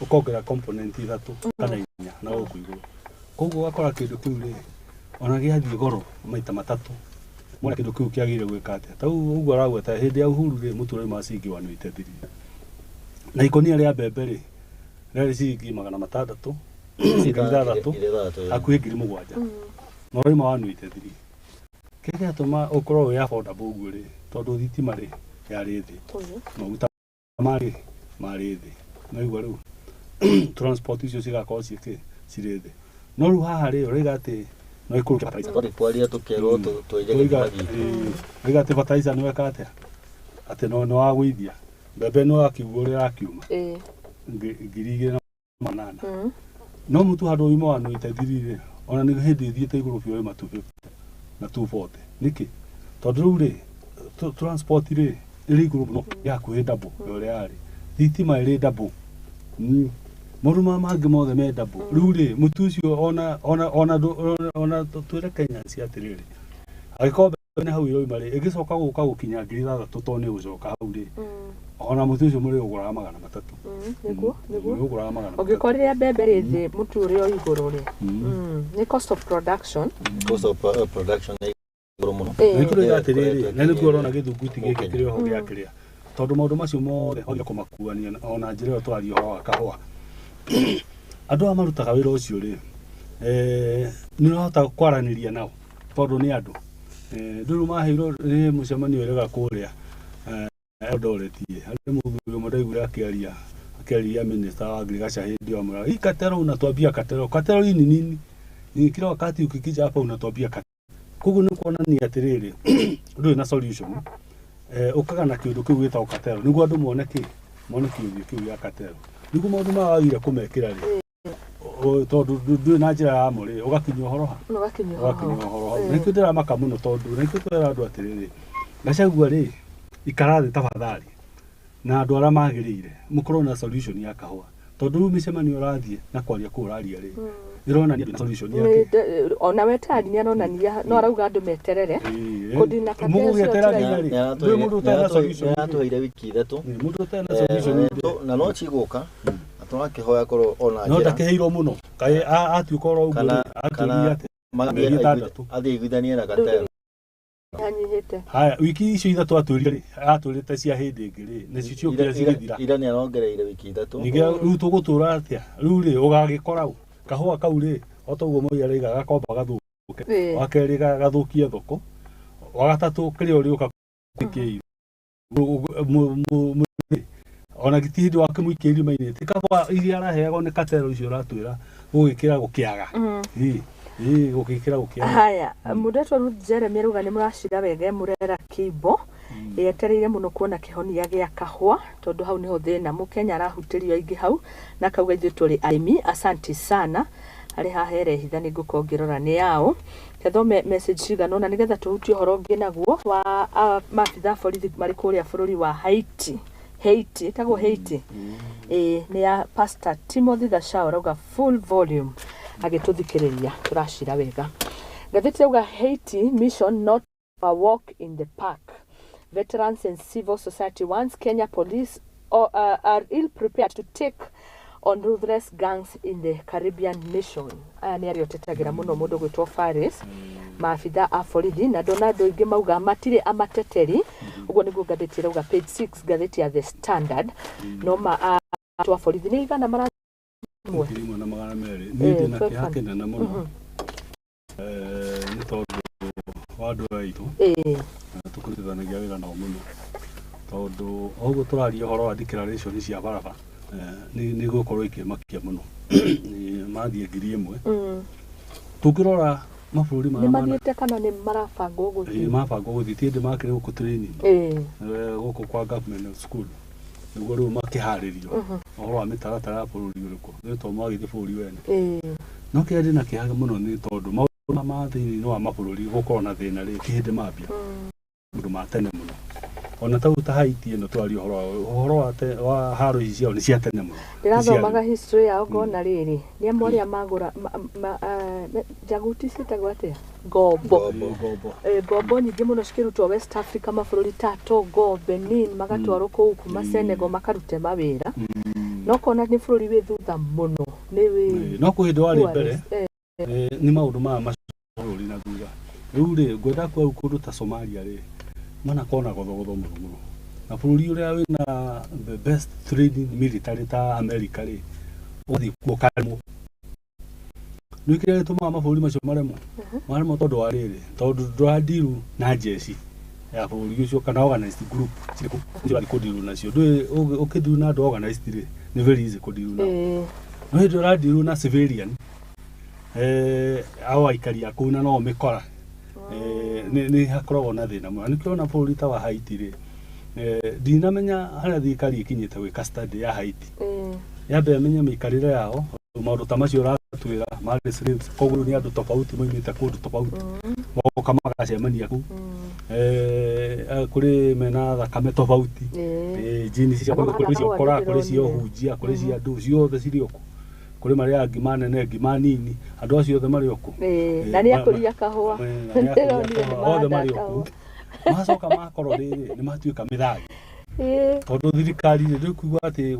ũkongerera component ithatũ kana inya na gũkũ igũrũ koguo ũgakora kĩndũ kĩu rĩ ona gĩathiĩ goro maita matatũ mwana kĩndũ kĩu kĩagĩrĩire gwĩka atĩa ta ũguo aragweta hĩndĩ ya Uhuru rĩ mũtu ũrĩ macingi wanũĩte thiri na ikonia rĩa mbembe rĩ rĩarĩ ciringi 600 hakuhĩ 7,000 na ũrĩma wanũĩte thiri kĩrĩa gĩatũma ũkorwo wĩ affordable ũguo rĩ tondũ thitima rĩ yarĩ thĩ maguta marĩ thĩ naigua rĩu transport icio cigakorwo cirĩ thĩ no rĩu haha rĩ ũraiga atĩ no ikũrũkia fertilizer twaria tũkerwo twĩjege ũraiga atĩ fertilizer nĩweka atĩa atĩ no wagũithia mbembe no akiuga ũrĩa arakiuma 2,800 no mũtu handũ ũima wanũĩte thiri rĩ ona nĩ hĩndĩ ĩthiĩte igũrũ biũ ũrĩma 250 na 240 nĩkĩ tondũ rĩu rĩ transport rĩ ĩrĩ igũrũ mũno yakuhĩ double ũrĩa yarĩ thitima ĩrĩ double maũndũ mangĩ mothe me double rĩu rĩ mũtu ũcio ona twĩre Kenya cia atĩrĩrĩ agĩkorwo mbembe hau ĩroima rĩ ĩgĩcoka gũka gũkinya 6,000 to nĩ gũcoka hau rĩ ona mũtu ũcio mũrĩ ũgũraga 300 nĩguo ũngĩkorire mbembe rĩ thĩ mũtu ũrĩa igũrũ rĩ nĩ cost of production nĩ igũrũ mũno nĩkũrĩga atĩrĩrĩ na nĩkuo ũrona gĩthunguti gĩkĩ kĩrĩ ho gĩa kĩrĩa tondũ maũndũ macio mothe horia kũmakuania ona njĩra ĩyo twaria ũhoro wa kahũa andũ a marutaga wĩra ũcio rĩ nĩ ũrahota kwaranĩria nao tondũ nĩ andũ ndũrũ maheirwo nĩ mũcemanio ũrega kũrĩa Eldoretie harĩ mũthuri ũmwe ndaiguire akĩaria minister wa agriculture hĩndĩ ĩyo amwĩra hii katero unatuambia katero hii ni nini ni kila wakati ukikija hapa unatuambia katero koguo nĩ kuonania atĩrĩrĩ ndũrĩ na solution ũkaga na kĩndũ kĩu gĩtagwo katero nĩguo andũ mone kĩũthio kĩu gĩa katero nĩguo maũndũ mawagire kũmekĩra rĩ tondũ ndũrĩ na njĩra ya mo rĩ ũgakinyia ũhoro ha nĩkĩo ndĩramaka mũno tondũ nĩkĩo twĩra andũ atĩrĩrĩ Gachagua rĩ ikara thĩ tafadhali na andũ arĩa magĩrĩire mũkorwo na solution ya kahũa tondũ rĩu mĩcemanio ũrathiĩ na kwaria kũu ũraria rĩ ĩronania na solution yake ona wetari nĩ aronania no arauga andũ meterere kũndina katero rĩ mũndũ ũtarĩ solution yatũheire wiki ithatũ mũndũ ũtarĩ solution na no cigũka atũrakĩhoya korwo ona no ndakĩheirwo mũno kaĩ atuĩka oro ũguo atũria atĩ athiĩguithanie na katero anyihĩte haya wiki icio ithatũ atũrĩte cia hĩndĩ ĩngĩ rĩ nĩcio ciũkire cigĩthira ira nĩ arongereire wiki ithatũ rĩu tũgũtũra atĩa rĩu rĩ ũgagĩkora kahũa kau rĩ otoguo moiga rĩ gakomba gathũke wakerĩ gathũkie thoko wagatatũ kĩrĩa ũrĩũka kĩi ona gĩtihĩndĩ wake mũikia irima-inĩ ti kahũa iria araheagwo nĩ katero icio ũratwĩra gũgĩkĩra gũkĩaga gũgĩkĩra gũkĩaga haya mũndetwo Ruth Jeremy rauga nĩ mũracira wega Murera Kibo yetereire mũno kuona kĩhonia gĩa kahũa tondũ hau niho thĩna mũkenya arahutĩrio aingĩ hau na kauga ithuĩ tũrĩ arĩmi asanti sana arĩ hahere hitha nĩ ngũkorwo ngĩrora nĩ yao thome message cigana ũna nĩgetha tũhutie ũhoro ũngĩ naguo wa maabitha borithi marĩ kũrĩa bũrũri wa Haiti ĩtagwo Haiti nĩ ya Pastor Timothy Thashao rauga full volume agĩtũthikĩrĩria tũracira wega ngathĩti rauga Haiti mission not a walk in the park veterans and civil society once Kenya police are ill prepared to take on ruthless gangs in the Caribbean nation aya nĩ arĩa ũtetagĩra mũno mũndũ gwĩtwo Faris maabitha a borithi na ndona andũ aingĩ mauga matirĩ amateteri ũguo nĩguo ngathĩti rauga page 6 ngathĩti ya The Standard no atwa borithi nĩ igana mara rimwe na magana merĩ nĩ ndĩna kĩeha kĩnene mũno nĩ tondũ wa andũ aitũ tũkũrutithanagia wĩra nao mũno tondũ ũguo tũraria ũhoro wa declaration cia barabara nĩ gũkorwo ikĩmakia mũno mathiĩ 1,000 tũngĩrora mabũrũri nĩ mathiĩte kana nĩ marabangwo gũthiĩ mabangwo gũthiĩ ti hĩndĩ makĩrĩ gũkũ training gũkũ kwa government school nĩguo rĩu makĩharĩrio ũhoro wa mĩtaratara ya bũrũri ũrĩkũ nĩ tondũ magĩthiĩ bũrũri wene no kĩrĩa ndĩna kĩeha mũno nĩ tondũ maũndũ ma thĩinĩ wa mabũrũri gũkorwo na thĩna rĩ ti hĩndĩ mambia maũndũ ma tene mũno ona ta uta Haiti eno twari horo wa haro icio ni cia tene mu ndirathomaga history yao ngona riri ni amoria magura jaguti citagwo atia ngombo nyingĩ mũno cikĩrutwo West Africa mabũrũri ta Togo, Benin magatwarwo kũu kuma Senegal makarute mawĩra no kona nĩ bũrũri wĩ thutha mũno no kũhĩndĩ warĩ mbere nĩ maũndũ maya macũrũri na thutha rĩu rĩ ngwenda kwa kũndũ ta Somalia rĩ mana kona gotho mũno na bũrũri ũrĩa wĩna the best trading military ta America rĩ ũthi kuokaremo nĩ kĩrĩa gĩtũmaga mabũrũri macio maremwo tondũ wa rĩrĩ tondũ ndũradiru na jeshi ya bũrũri ũcio kana organized group cirĩ kũdiru nacio ndũĩ ũkĩdiru na andũ organized rĩ nĩ very easy kũdiru nao no hĩndĩ ũradiru na civilian ao aikari akũu na no mĩkora nĩ hakoragwo na thĩna mũno nĩkĩo ona bũrũri ta wa Haiti rĩ ndinamenya harĩa thirikari ĩkinyĩte gwĩka study ya Haiti yambe amenye mĩikarĩre yao maũndũ ta macio ratwĩra marĩ slaves koguo nĩ andũ tofauti moimĩte kũndũ tofauti moka magacemania kũu kũrĩ mena thakame tofauti jini cia kũrĩ cia ũkora kũrĩ cia ũhunjia kũrĩ cia andũ ciothe cirĩ oku kũrĩ marĩ angĩ manene angĩ manini andũ acio othe marĩ oku na nĩ akũria kahũa othe marĩ oku macoka makorwo rĩrĩ nĩ matuĩka mĩthagi tondũ thirikari nĩ ndĩkuga atĩ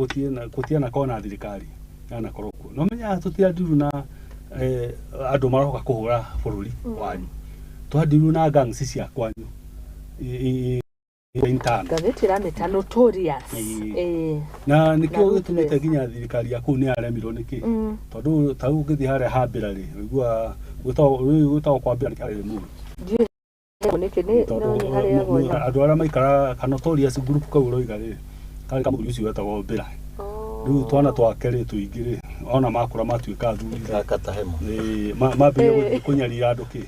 gũtiana kona thirikari yana korwo kuo no menya tũtiadiru na andũ maroka kũhũra bũrũri wanyu twadiru na gangs cia kwanyu intern gavitira meta notorious na nikio gĩtũmĩte nginya thirikari ya kũu nĩ aremirwo nĩkĩ tondũ ta ũgĩthiĩ harĩa hambĩra rĩ ũigua gwĩtagwo kwambĩra nĩ harĩa mũno andũ arĩa maikara notorious group kau ũroiga rĩ karĩ kamũri ũcio wetagwo mbĩra rĩu twana twake rĩ tũingĩ rĩ ona makũra matuĩka thuri mambĩrĩria gũthiĩ kũnyarira andũ kĩ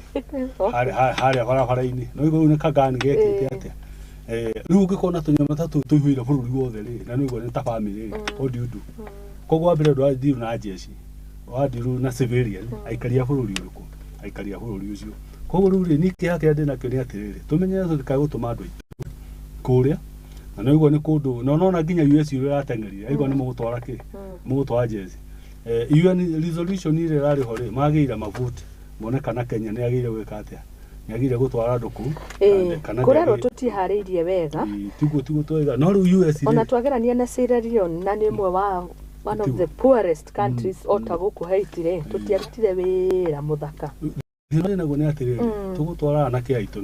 harĩa barabara-inĩ no igũrũ nĩ kagani gekĩte atĩa rĩu ũngĩkona tũnyamũ ta tũu tũihũire bũrũri wothe rĩ na nĩguo nĩ ta bamĩrĩ rĩ odiudu koguo wambere ndwadiru na jeshi wadiru na civilian aikaria bũrũri ũrĩkũ aikaria bũrũri ũcio koguo rĩu rĩ nĩkĩha kĩrĩa ndĩnakĩo nĩ atĩrĩrĩ tũmenye tũtikae gũtũma andũ aitũ kũrĩa na nĩguo nĩ kũndũ nona nginya US ũrĩa rateng'erire aigua nĩ mũgũtwara kĩ mũgũtwara jeshi UN resolution ile rarĩ ho rĩ magĩire mavuti mone kana Kenya nĩ agĩire gwĩka atĩa nĩ agĩire gũtwara andũ kũu kana kũrerwo tũtiharĩirie wega tiguo twega no rĩu US ona twagerania na Sierra Leone na nĩ ũmwe wa one of the poorest countries ota gũkũ Haiti rĩ tũtiarutire wĩra mũthaka thĩna naguo nĩ atĩrĩrĩ tũgũtwara anake aitũ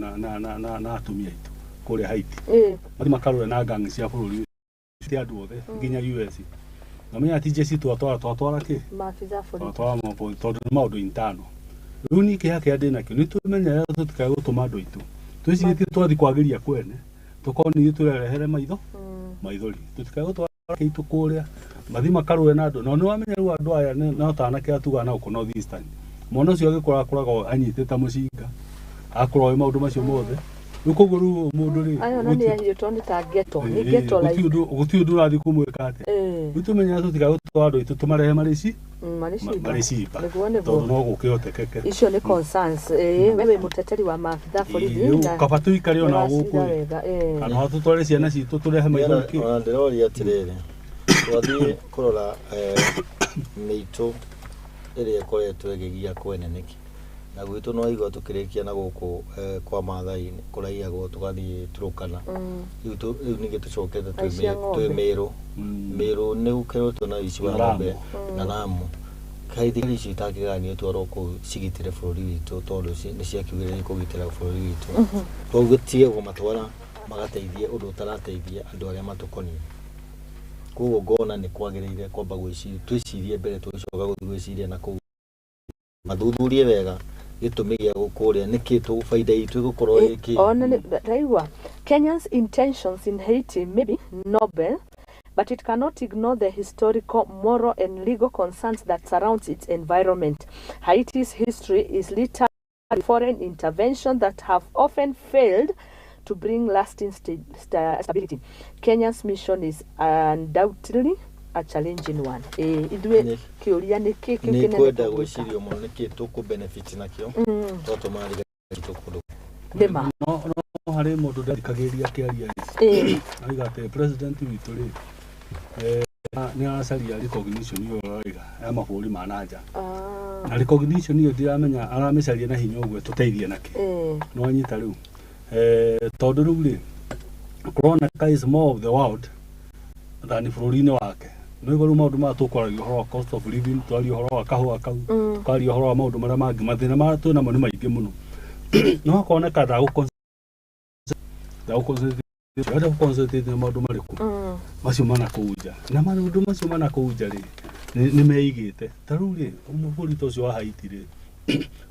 na atumia aitũ kũrĩa Haiti mathi makarũe na gangi cia bũrũri ti andũ othe nginya US na menya ati jeshi twatwara kĩ maabitha bũrũri tondũ nĩ maũndũ intano rĩu nĩkĩha kĩrĩa ndĩnakĩo nĩ tũmenya tũtikae gũtũma andũ aitũ twĩcirĩtie twathi kwagĩria kwene tũkorwo nĩ tũrerehere maithori tũtikae gũtwara aitũ kũrĩa mathi makarũe na andũ na nĩ wamenya rĩu andũ aya no ta anake atuga na gũkũ North Eastern mwana ũcio agĩkora akoragwo anyitĩte mũcinga akorwo maũndũ macio mothe rĩu koguo rĩu mũndũ rĩ ayona nĩ ahiyĩtwo nĩ ta ghetto nĩ ghetto like gũtirĩ ũndũ ũrathiĩ kũmwĩka atĩa rĩu tũmenya tũtikae gũtwara andũ aitũ tũmarehe marĩ ciba tondũ no gũkĩhotekeke icio nĩ concerns wewe mũteteri wa maabitha borithi na kaba tũikare ona gũkũ kana tũtware ciana citũ tũrehe maithori kĩ ona ndĩroria atĩrĩrĩ twathiĩ kũrora mĩitũ ĩrĩa ĩkoretwo ĩgĩgia kwene nĩkĩ na gwitũ no igua tũkĩrĩkia na gũkũ kwa Maathai kũraiagwo tũgathiĩ Turkana rĩu ningĩ tũcokete twĩ Meru nĩ gũkeretwo na ici wa ng'ombe na Lamu kaithikari icio itakĩgania twarwo kũu cigitĩre bũrũri witũ tondũ nĩ ciakiugĩrĩria nĩ kũgitĩra bũrũri witũ koguo tie gũmatwara magateithie ũndũ ũtarateithia andũ arĩa matũkoniĩ koguo ngona nĩ kwagĩrĩire kwamba twĩcirie mbere tũgĩcoka gũthiĩ gwĩciria na kũu mathuthurie wega gĩtũmi gĩa gũkũrĩa nĩkĩ baida itũ ĩgũkorwo ĩkĩ ona raigua Kenya's intentions in Haiti may be noble but it cannot ignore the historical, moral and legal concerns that surrounds its environment. Haiti's history is littered with foreign intervention that have often failed to bring lasting stability. Kenya's mission is undoubtedly a challenging one. Idwe kiuria niki kinene kwenda gwicirio muno niki tuku benefit nakio toto mari gitukudu Ndema. No harĩ mũndũ ndethikagĩrĩria akĩaria oiga atĩ president witũ rĩ nĩ aracaria recognition ĩyo oiga ya mabũrũri ma nanja. Na recognition ĩyo ndiramenya aramĩcaria na hinya ũguo tũteithie nake. No anyita rĩu tondũ rĩu rĩ Coronavirus is more of the world than bũrũri-inĩ wake. No igũrũ maũndũ maya tũkwaragia ũhoro wa cost of living, twaria ũhoro wa kahũa kau, twaria ũhoro wa maũndũ marĩa mangĩ, mathĩna marĩa twĩ namo nĩ maingĩ mũno. No akoneka ndagũconcentrate na maũndũ marĩkũ macio mana kũu nja. Na maũndũ macio mana kũu nja rĩ nĩ meigĩte. Ta rĩu rĩ bũrũri ta ũcio wa Haiti rĩ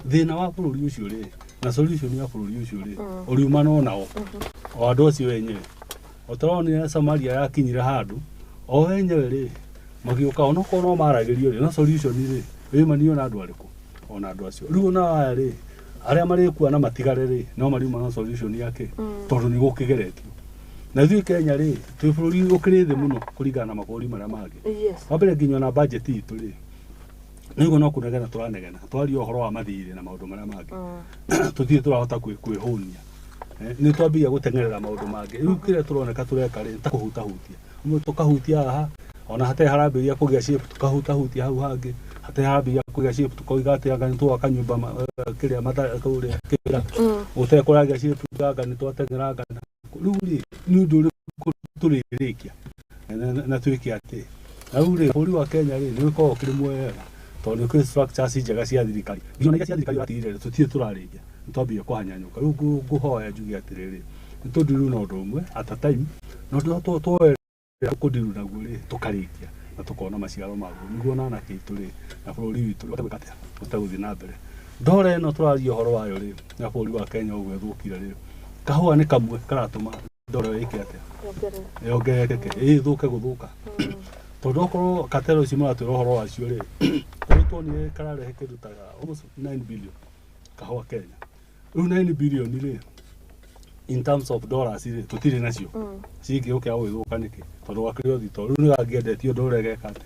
thĩna wa bũrũri ũcio rĩ na solution ya bũrũri ũcio rĩ ũriumana onao o andũ acio wenyewe. Ũtaronire Somalia yakinyire handũ o wenyewe rĩ magĩũka onokorwo no maragĩrio rĩ no solution rĩ wĩmanio na andũ arĩkũ ona andũ acio. Rĩu ona aya rĩ arĩa marĩkuana matigare rĩ no mariuma na solution yake tondũ nĩ gũkĩgeretio. Na ithuĩ Kenya rĩ twĩ bũrũri ũkĩrĩ thĩ mũno kũringana na mabũrũri marĩa mangĩ. Wambere nginya na budget itũ rĩ nĩguo no kũnegena tũranegena twaria ũhoro wa mathirĩ na maũndũ marĩa mangĩ tũtirĩ tũrahota kwĩhũnia. Nĩ twambia gũtengerera maũndũ mangĩ. Rĩu kĩrĩa tũroneka tũreka rĩ ta kũhutahutia. Tũkahutia haha ona hatarĩ harambĩrĩria kũgĩa shape tũkahutahutia hau hangĩ hatarĩ harambĩrĩria kũgĩa shape tũkoiga atĩ anga nĩ twaka nyũmba kĩrĩa kũrĩa kĩra ũtekũragĩa shape anga nĩ twateng'eranga. Rĩu rĩ nĩ ũndũ ũrĩkũ tũrĩrĩkia na twĩke atĩ. Na rĩu rĩ bũrũri wa Kenya rĩ nĩ ũkoragwo kĩrĩ mwega tondũ kwĩ structures njega cia thirikari. Nginya iria cia thirikari watirire tũtirĩ tũrarĩkia nĩ twambia kũhanyanyũka. Rĩu ngũhoya njuge atĩrĩrĩ nĩ tũndiru na ũndũ ũmwe at a time no twoerera kũndiru naguo rĩ tũkarĩkia na tũkona maciaro maguo nĩguo na anake itũ rĩ na bũrũri witũ ũtegwĩka atĩa ũtegũthiĩ na mbere. Ndora ĩno tũraria ũhoro wayo rĩ na bũrũri wa Kenya ũguo ĩthũkire rĩ kahũa nĩ kamwe karatũma ndora ĩke atĩa yongerereke ĩthũke gũthũka. Tondũ okorwo katero ici maratwĩra ũhoro wacio rĩ tũrutwo nĩ kararehe kĩndũ ta almost 9 billion kahũa Kenya. Rĩu 9 billion rĩ in terms of dollars rĩ tũtirĩ nacio cingĩũkĩra gwĩthũka nĩkĩ tondũ gakĩrĩ thito. Rĩu nĩ gangĩendetio ndora ĩgeka atĩ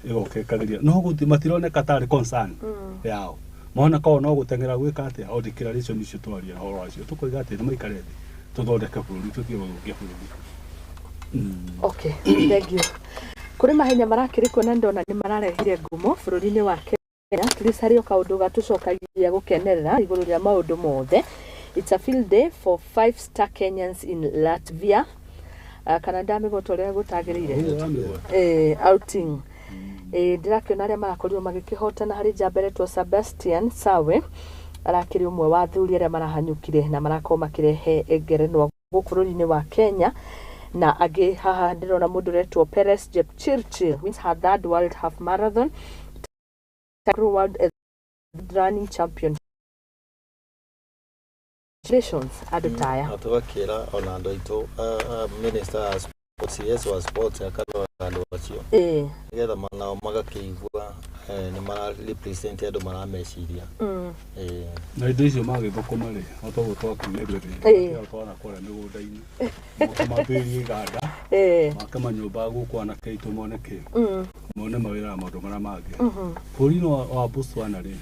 ĩgoka ĩkagĩria no matironeka tarĩ concern yao mona korwo no gũteng'era gwĩka atĩa o declaration icio twaria ũhoro wacio tũkoiga atĩ nĩ maikare thĩ tũthondeke bũrũri tũtige gũthũkia bũrũri. Okay, thank you. Kuri mahenya marakĩrĩkwo na ndona nĩ mararehire ngumo bũrũri-inĩ wa Kenya tũrĩcaria kaũndũ gatũcokagia gũkenerera igũrũ rĩa maũndũ mothe. It's a field day for 5-star Kenyans in Latvia. Kana ndamĩgota ũrĩa gũtagĩrĩire outing. Ndĩrakĩona arĩa marakorirwo magĩkĩhotana harĩ njamba ĩretwo Sebastian Sawe arakĩrĩ ũmwe wa athuri arĩa marahanyũkire na marakorwo makĩrehe ngerenwa gũkũ bũrũri-inĩ wa Kenya. Na angĩ haha ndĩrona mũndũ ũretwo Peres Jepchirchir wins her third world half marathon world running champion. Congratulations andũ taya. Atũgakĩra ona andũ aitũ minister wa sports wa sports akarora andũ acio nĩgetha manao magakĩigua nĩ mara represent andũ marameciria. Na indo icio magĩthũkũma rĩ otogwo twakinyĩrĩria twana kũrĩa mĩgũnda-inĩ mambĩrĩrie iganda make manyũmba gũkũ anake aitũ moneke mone mawĩra maũndũ marĩa mangĩ. Bũrũri-inĩ wa Botswana rĩ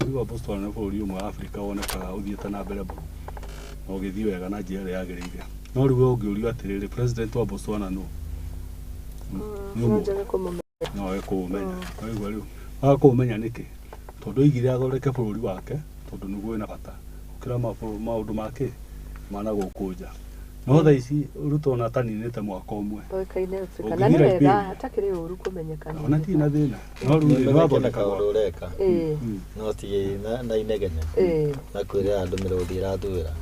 bũrũri wa Botswana nĩ bũrũri ũmwe wa Afrika wonekaga ũthiĩte na mbere mũno na ũgĩthiĩ wega na njĩra ĩrĩa yagĩrĩire. No rĩu ũngĩũrio atĩrĩrĩ president wa Botswana no kũmenya waigua rĩu agakũmenya nĩkĩ tondũ oigire athondeke bũrũri wake tondũ nĩguo wĩna bata gũkĩra maũndũ make mana gũkũ nja. No thaa ici ruto ona taninĩte mwaka ũmwe na nĩ wega hatakĩrĩ ũru kũmenyekana ona ti na thĩna no rĩu nĩ wathondeka ũndũ ũreka no ti na inegene na kwĩrĩra andũ mĩrũthi ĩrathũĩra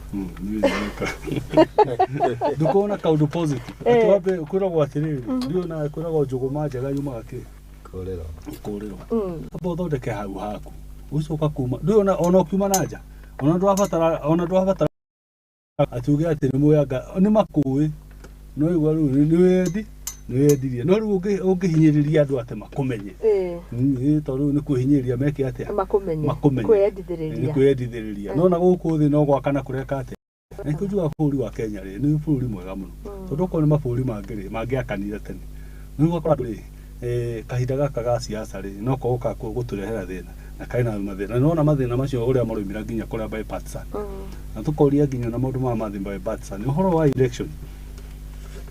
ndũkona kaũndũ positive atĩ wambe kwĩragwo atĩrĩrĩ ndiona kwĩragwo njũgũma njega yumaga kĩ kũrĩrwo amba ũthondeke hau haku ũcoka kuma ndũona ona ũkiuma na nja ona ndwabatara ati uge ati nĩ mwanga nĩ makũĩ no igwa rĩu nĩ wendirie no rĩu ũngĩhinyĩrĩria andũ atĩ makũmenye tondũ nĩ kwĩhinyĩrĩria meke atĩa makũmenye kwĩyendithĩrĩria no na gũkũ thĩ no gwakana kũreka atĩa. Na nĩkĩnjuga bũrũri wa Kenya rĩ nĩ bũrũri mwega mũno tondũ okorwo nĩ mabũrũri mangĩ rĩ mangĩakanire tene nĩ ũgakora rĩ kahinda gaka ga siasa rĩ no koka gũtũrehera thĩna na kaina mathina no na mathina macio uria maroimira nginya kuria bipartisan na tukoria nginya na maundu ma mathi bipartisan ni uhoro wa election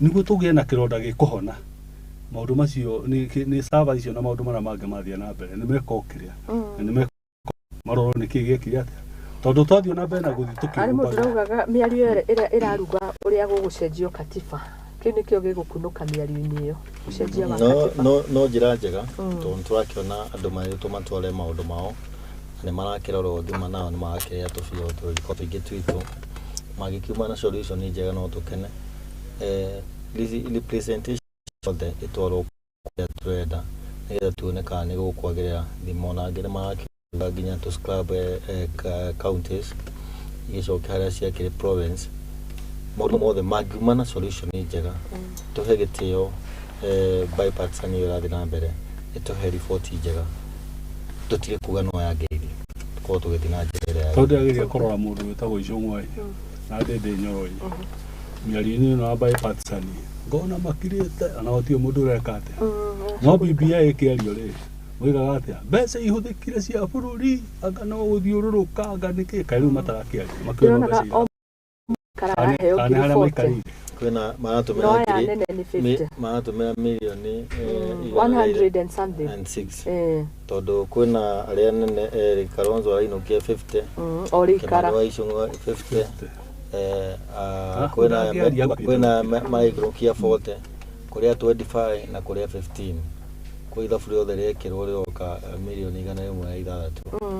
niguo tugie na kironda gikuhona maundu macio ni server icio na maundu mara mangi mathia na mbere ni mekokiria ni me maroro ni kigekire atia tondu twathio na mbere na guthi tukiruga ari mundu raugaga miario iraruga uria gugucenjio katiba kini kio gigukunuka miario-ini iyo gucenjia wa katiba no njira njega tondu turakiona andu maritwo matware maundu mao ni marakirorwo thima nao ni marakiria tubio tuingi twitu magikiuma na solution njega no tukene representation the itwaro ya turenda nigetha tuone kana ni gukwagirira thimo na ngire marakiuga nginya to scrub counties icoke haria ciakire province maundu mothe magiuma na solution njega tuhe gitio bipartisan irathi na mbere ituhe report njega tutige kuga no yageiri tukorwo tugitina njira tondu agiria kurora mundu witagwo icung'wai na ndende nyoroi miario-ini ino ya bipartisan ngona makirite ana gutio mundu ureka atia no BBI ikiario ri mwigaga atia mbeca ihuthikire cia bururi anga no guthiururuka anga niki kairu matarakiaria makiona mbeca kana haria maikarire kwina maratumira milioni 100 and something and 6 tondu kwina aria nene Kalonzo ainukia 50 orikara wa icung'wa 50 kwina maikrokia 40 kuria 25 na kuria 15 kwa ithabu riothe riekirwo rioka milioni 106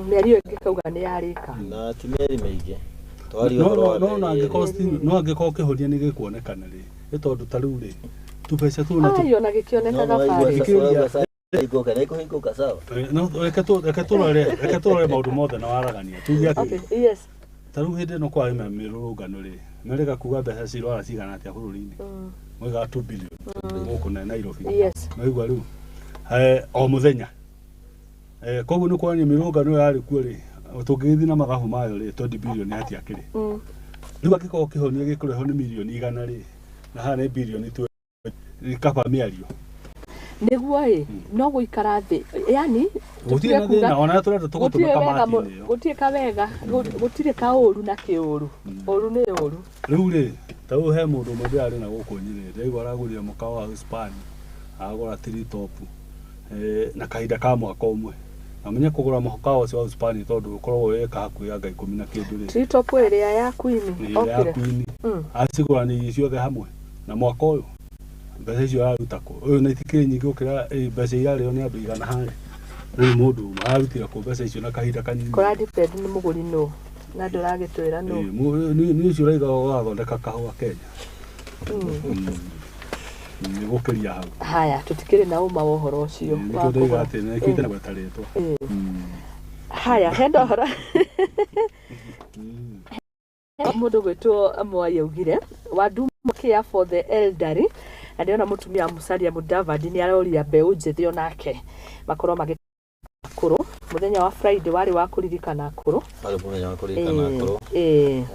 miario ingi kauga ni yarika na ti mieri miingi no na angiko kihoria ni gikuonekana ri ni tondu ta riu ri tu pesa tu na ayo na gikionekaga bari ikoka na iko sawa no reke turore maundu mothe na waragania tuge ati yes taru hindi no kwa mirurungano ri mereka kuga mbeca cirwara cigana atia bururi-ini mwiga 2 billion guku na Nairobi yes maigua riu o muthenya koguo ni kwanya mirurungano yari kuo ri tungithi na mathabu mayo ri 20 billion atia kiri riu akiko kihonia gikureho ni milioni 100 ri na ha ni billion tu kaba miario niguo no guikara thi yani gutie na thina ona turenda tugutume kamati gutie kawega gutire ka uru na kiuru uru ni uru riu ri ta uhe mundu mwe ari na guku nyire ndego aragurira muka wa Hispania agora 3 top na kahinda ka mwaka umwe amenya kugura muka wa Hispania tondu ukorwo weka hakuya anga 10 na kindu ri 3 top area ya Queen okire asigura ni ciothe hamwe na mwaka uyu mbeca icio arutako uyu na itikiri nyingi ukira mbeca iria ni andu igana hari riu mundu arutira ku mbeca icio na kahinda kanini kora depend ni muguri no na nduragitwira no ni ucio raiga wathondeka kahua Kenya ni gukiria hau haya tutikiri na uma wa uhoro ucio wa kuga ati ni kwite na gutaritwa haya hendo hora mundu gwitwo Mwai augire wadu care for the elderly na ndiona mutumia Musalia Mudavadi ni aroria mbeu njethi onake makorwo magikuru muthenya wa Friday wari wa kuririkana akuru wari muthenya wa kuririkana akuru ni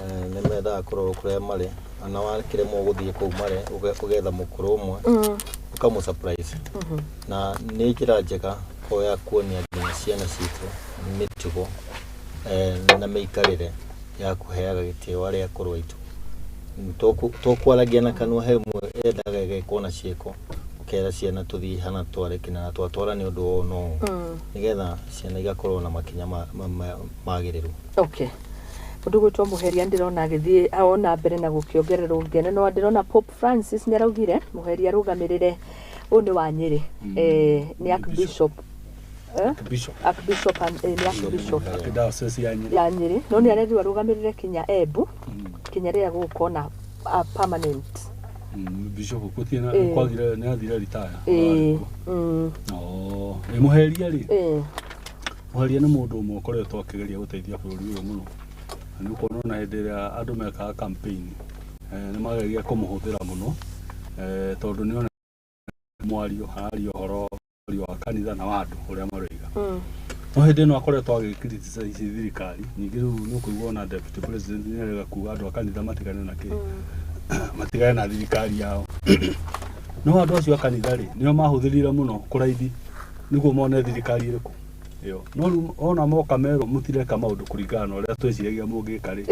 menda kurorwo kuria mari ana wakire mo guthie ku mari ugetha mukuru umwe ukamu surprise na ni njira njega koya kuonia nginya ciana citu mitugo na meikarire ya kuheaga gitio aria akuru aitu tokwaragia na kanwa hemwe endaga gekuona cieko ukera ciana tuthii hana tware kina twatwara ni undu ono nigetha ciana igakorwo na makinya magiriru okay mundu gwitwo Muheria ndirona agithii aona mbere na gukiongererwo ngene no ndirona Pope Francis ni araugire Muheria arugamirire undu wa Nyeri ni Archbishop Archbishop and ni Archbishop ya Nyeri no ni arendi arugamirire kinya Embu kinya ria gukona permanent bishop kutina kwagira ni athira retire ni Muheria ri Muheria ni mundu umwe ukoretwo akigeria guteithia bururi uyu muno ni ukonona hindi ria andu mekaga campaign ni mageria kumuhuthira muno tondu ni ona mwario hario horo wa kanitha na wandu uria maroiga no hindi no akoretwo agikriticize thirikari nyingi riu ni kuigwa na deputy president ni arega kuga andu akanitha matigane na ki matigane na thirikari yao no andu acio akanitha ri nio mahuthirire muno kuraithi niguo mone thirikari iriku yo no ona moka mero mutireka maundu kuringana na uria tweciragia mungika ri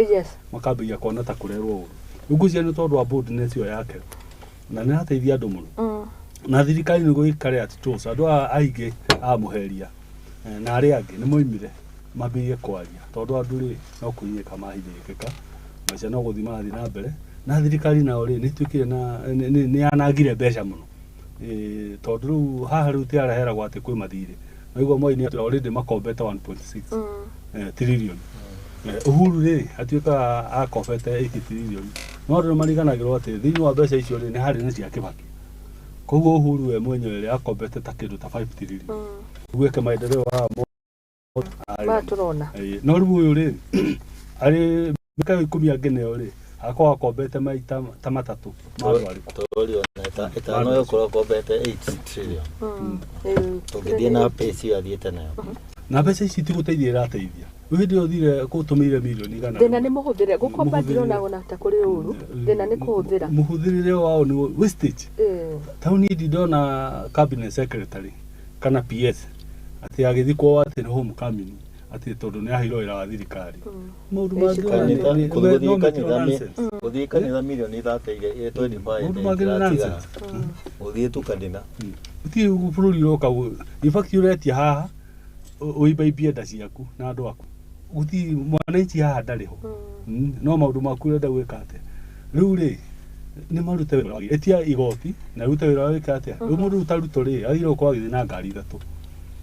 makambia kona ta kurerwo ugucia ni tondu wa boldness yo yake na ni ateithia andu muno na thirikari ni guikare ati tos andu aingi amuheria na ari angi ni moimire mambie kwaria tondu andu ri no kuiyika mahithikika maica no guthima mathi na mbere na thirikari nao ri ni twikire na ni anagire mbeca muno tondu riu haha riu tiaraheragwo ati kwi mathire naigua moi ni already makombete 1.6 trillion Uhuru ri atuika akombete 80 trillion no ndo mariganagirwo ati thiini wa mbeca icio ri ni hari ni cia Kibaki koguo Uhuru we mwenyewe ri akombete ta kindu ta 5 trillion gweke maendeleo wa turona no riu uyu ri ari mika 10 angeneo ri akwa akombete maita ta matatu marwari tolio na etano yo kombete 8 trillion tugithie na pesa ya thiete nayo na mbeca ici tiguteithia irateithia windi othire kutumire milioni igana thina ni muhuthire gukomba ndirona ona ta kuri uru thina ni kuhuthira muhuthirire wao ni wastage tauni ndona cabinet secretary kana PS ati agithikwo ati ni home coming ati tondu ni ahiro ira wa thirikari maundu mangi uthie kanitha milioni 30 25 uthie tu kanitha uthie bururi roka ifact uretia haha uibaibia nda ciaku na andu aku uthie mwananchi haha ndariho no maundu maku urenda gwika atia riu ri ni marute wira etia igoti na rute wira wika atia mundu utaruto ri athire kwa githi na ngari 3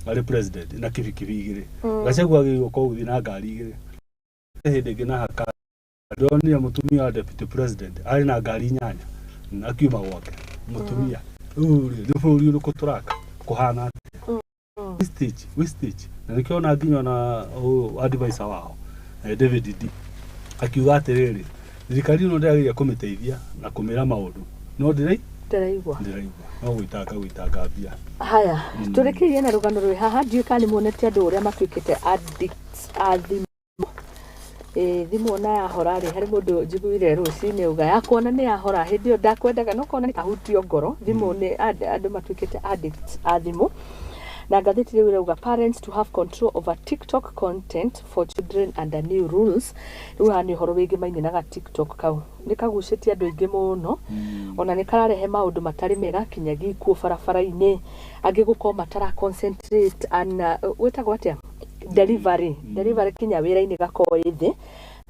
ari president na kibikibi igire gacagua giro ko uthi na ngari igire hindi ngina haka ndonire mutumia wa deputy president ari na ngari 8 na kiuma gwake mutumia uri ndifuri uri kuturaka kuhana wastage na nikiona nginya na advisor wao David D akiuga atiriri thirikari no ndagire kumiteithia na kumira maundu no ndiraigwa no gwitanga bia haya turekerie na rugano rwe haha ndiukani muonete andu uria matwikite addicts a thimu thimu na ya horari hari mundu njiguire rucini uga yakuona ni ya hora hindi yo ndakwendaga no kona ni kahutio ngoro thimu ni andu matwikite addicts a thimu na gatheti riu rauga parents to have control over TikTok content for children under new rules riu hani horo wingi maininaga TikTok kau nikagucitie andu ingi muno ona nikararehe maundu matari mega kinyagi ku barabara-ini angi guko matara concentrate and wetagwo atia delivery kinya wira-ini gakoe thi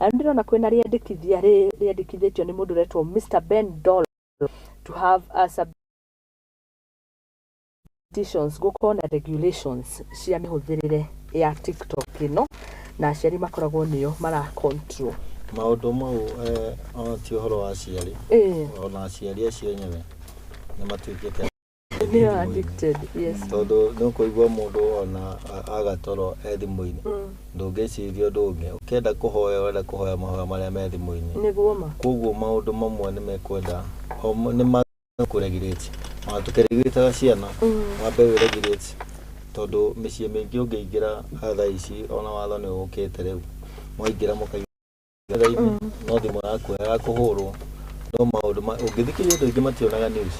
na ndirona kwina riandikithitio ni mundu retwo Mr Ben Doll to have a guko na regulations cia mihuthirire ya TikTok ino na aciari makoragwo niyo mara control maundu mau ti uhoro wa aciari ona aciari acio nyewe ni matwikite ni addicted tondu no kuigua mundu ona agatoro ethimu-ini ndungiciria ndungi ukenda kuhoya mahoya maria me thimu-ini niguo ma koguo maundu mamwe ni mekwenda ni makuregirite tukeregiritaga ciana wambe wiregirite tondu micii mingi ungiingira thaa ici ona watho ni ukite riu mwaingira mukaigiraini no thimu yaku ya kuhurwo no maundu ungithikiria andu ingi mationaga news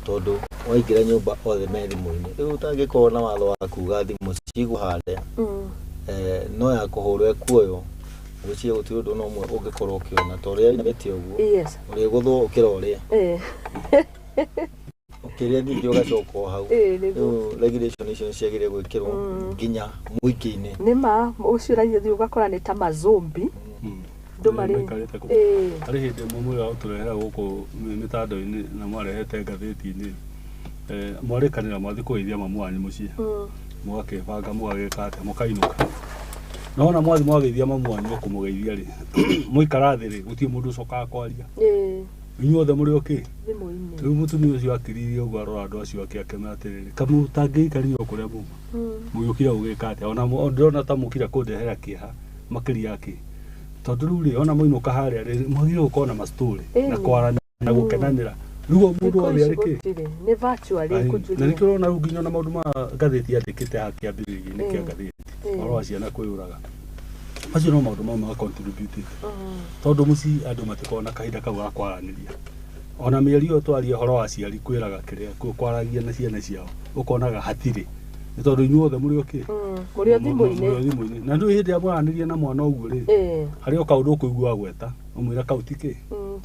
tondu waingira nyumba othe me thimu-ini riu utangikoo na watho wa kuga thimu ciguhande no ya kuhurwo ekuoyo ucie gutiri undu no mwe ungikorwo ukiona to ria inabeti uguo uri guthwo ukira uria ukiria ningi ugacoka hau regulation icio ciagire gwikirwo nginya muiki-ini nima uciragia thi ugakora ni ta mazombi ndumari ari hindi mumwe wa uturehera guku mitando-ini na mwarehete ngatheti-ini mwarikanira mwathi kuithia mamu wanyu mucii mwakibanga mwagika ate mukainuka nona mwathi mwageithia mamu wanyu kumugeithia ri muikara thi ri gutie mundu ucokaga kwaria inyuothe muri oki thimu-ini riu mutumia ucio akiririe uguo arora andu acio akiakena atiriri kamu tangiikaria kuria muma muyukira ugika ate ona ndona ta mukira kundehera kiha makiria yake tondu riu ri ona muinuka haria ri mwagire gukona mastori na kwarana na gukenanira riu mundu wothe ariki ni virtual kujuria na nikirona riu nginya na maundu ma gatheti andikite haki ambiririe-ini kia gatheti oro ciana kwiuraga acio no maundu ma contribute tondu muci andu matikona kahinda kau ga kwaraniria ona mieri yo twaria horo wa ciari kwiraga kiria kwaragia na ciana ciao ukonaga hatiri tondu inyuothe muri oki muri thimu-ini na ndu hindi amwaranirie na mwana uguo ri hari o kaundu kuigua gweta umwira kautiki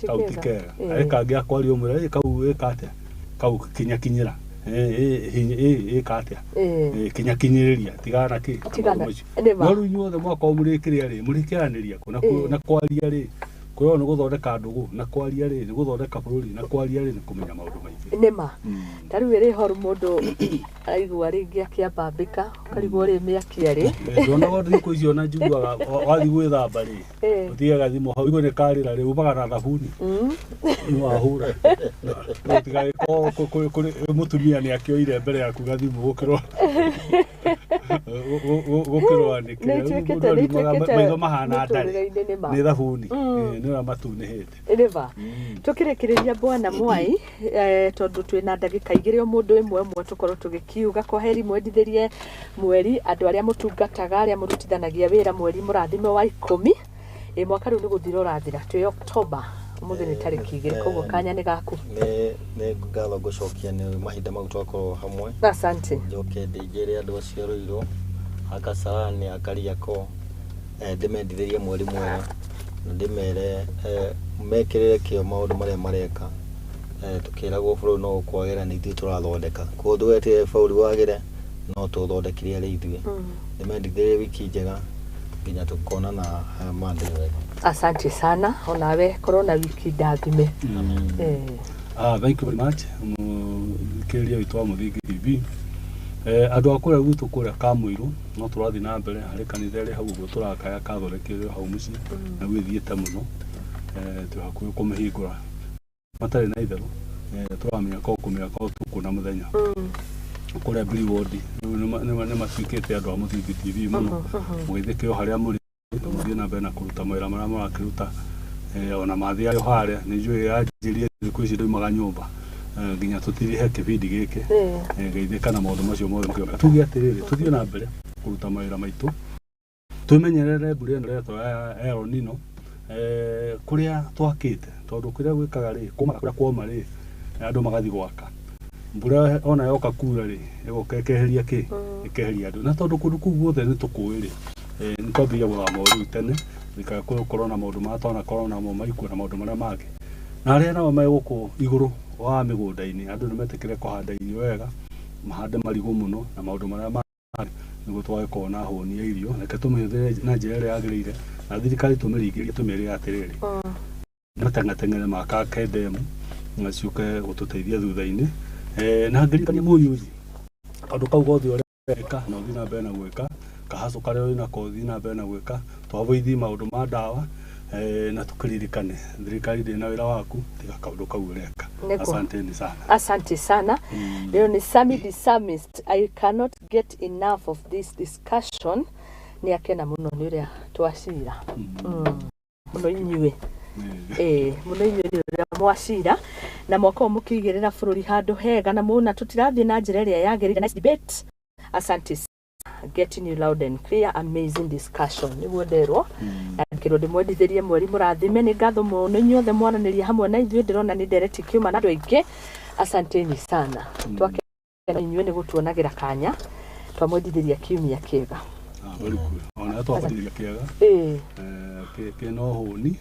kautikega ari kangi akwari umwira kau ikatia kau kinyira katia kinyiriria tigana ki no inyuothe mwaka umurikiria ri murikiraniria na kwaria ri kuyo ni guthondeka ndugu na kwaria ri ni guthondeka bururi na kwaria ri ni kumenya maundu maingi nima tariu ri horu mundu aigua ringi akiambambika karigwo ri miakia ri ndona wothe ko icio na njugaga wathi gwithamba ri utigaga thimu hau igwe ni karira ri ubaga na thabuni no ahura no tigaga ko mutumia ni akioire mbere yaku gathimu gukirwa andike maitho mahana ndari ni thabuni nira matunihite iriva tukirikiria bwana Mwai tondu twina ndagika igiri o mundu imwe tukorwo tugikiuga ko heri mwendithirie mweri andu aria mutungataga aria murutithanagia wira mweri murathime wa 10 mwaka riu ni guthira urathira twi October umuthi ni tariki igiri koguo kanya ni gaku ne ngatho gucokia ni mahinda mau twakorwo hamwe asante njoke ndigire andu acio ruiro akasarani akariako ndimendithirie mweri mwega ndimere mekirire kio maundu maria mareka tukiragwo buru no kwagera ni ithuĩ turathondeka kundu wetire bũrũri wagire no tuthondekire ari ithuĩ ndimendithirie wiki njega nginya tukona na Monday wega. Asante sana onawe korona wiki ndathime thank you very much keeri witwa Muthoni TV andu akura gwitu kuria Kamwiru no turathi na mbere hari kanitha ri hau guo turakaya kathondekire hau muci na gwithiete muno tuhakuye kumihingura matari na itharu turamenya ko kumira ko tukuna muthenya kuria Billy Ward ni matwikite andu a Muthoni TV muno mwithikio haria muri muthie na mbere na kuruta mawira maria murakiruta ona mathi ayo haria ni njui yanjirie kwisi ndoimaga nyumba nginya tutirihe kibindi giki geithika na maundu macio mothe tugie atiriri tuthie na mbere kuruta mawira maitu tumenyerere mbura ino retwa El Nino kuria twakite tondu kuria gwikaga ri kuma kuria kwoma ri andu magathi gwaka mbura ona yoka kura ri egokekeheria ki ikeheria andu na tondu kundu kuu guothe ni tukui ri ni twambia guthama uri tene thika korona maundu ma tona korona mo maiku na maundu maria mangĩ na aria nao meguku iguru wa migunda-ini andu ni metikire kuhanda irio wega mahande marigu muno na maundu maria mangĩ niguo twagĩkorwo na hũni ya irio reke tũmĩhũthĩre na njĩra ĩrĩa yagĩrĩire na thirikari tũmĩringĩrie tũmĩĩre atĩrĩrĩ mateng'ateng'ere maka kendemu na ciũke gũtũteithia thutha-inĩ na ngĩririkania mũyuthi kaũndũ kau gothe ũrĩa weka na ũthiĩ na mbere na gwĩka kahaco karĩa wĩ nako ũthiĩ na mbere na gwĩka twavoithi maũndũ ma ndawa na tukiririkane thirikari ndĩ na wĩra waku tiga kaũndũ kau ũreka asanteni sana asante sana leo ni Sami the Psalmist. I cannot get enough of this discussion ni akena muno ni uria twacira muno inyue muno inyue ni uria mwacira na mwako mukigirira bururi handu hega na muna tutirathie na njira iria yagirire nice debate asante getting you loud and clear amazing discussion niguo nderwo na kirodi mwendithirie mweri murathime ni ngatho muno inyuothe mwaraniria hamwe na ithuĩ ndirona ni ndereti kiuma na andu aingi asanteni sana twakena inyuĩ ni gutuonagira kanya twamwendithiria kiumia kiega very good ona twamwendithiria kiega kino hũni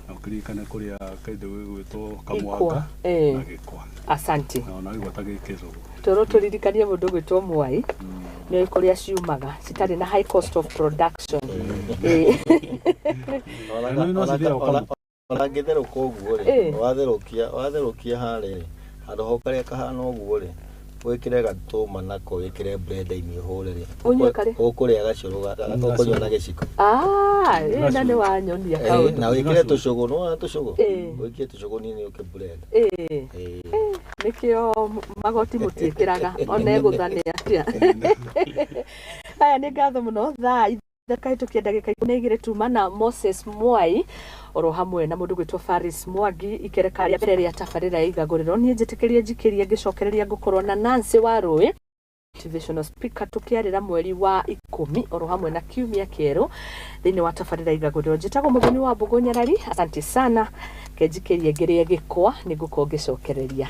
na ukirikane kuria kainde gwitwo kamwanga na gikwa asante na ona igwata gikizo toro turirikanie mundu gwitwo Mwai ni kuria ciumaga citari na high cost of production ona ngitheruka uguo ri watherukia hari handu ho karia kahana uguo ri wikire gatuma nako wikire blender-ini hore ri ukuria gacuru gakonywa na giciko na ni wanyonia kaundu na wikire tucugu no tucugu wikire tucugu nini uke blend nikio magoti mutiikiraga one guthania atia aya ni ngatho muno thaa thakaitukia ndagika 12 tuma na Moses Mwai oro hamwe na mundu gwitwo Faris Mwangi ikereka ya mbere ria tabarira Igaguriro ni njitikirie njikirie ngicokereria ngukorwo na Nancy wa Rũĩ motivational speaker tukiarira mweri wa 10 oro hamwe na kiumia kieru thini wa tabarira Igaguriro njitagwo Muthoni Wa Wambugu Nyarari asante sana kenjikirie ngirie gikwa niguko ngicokereria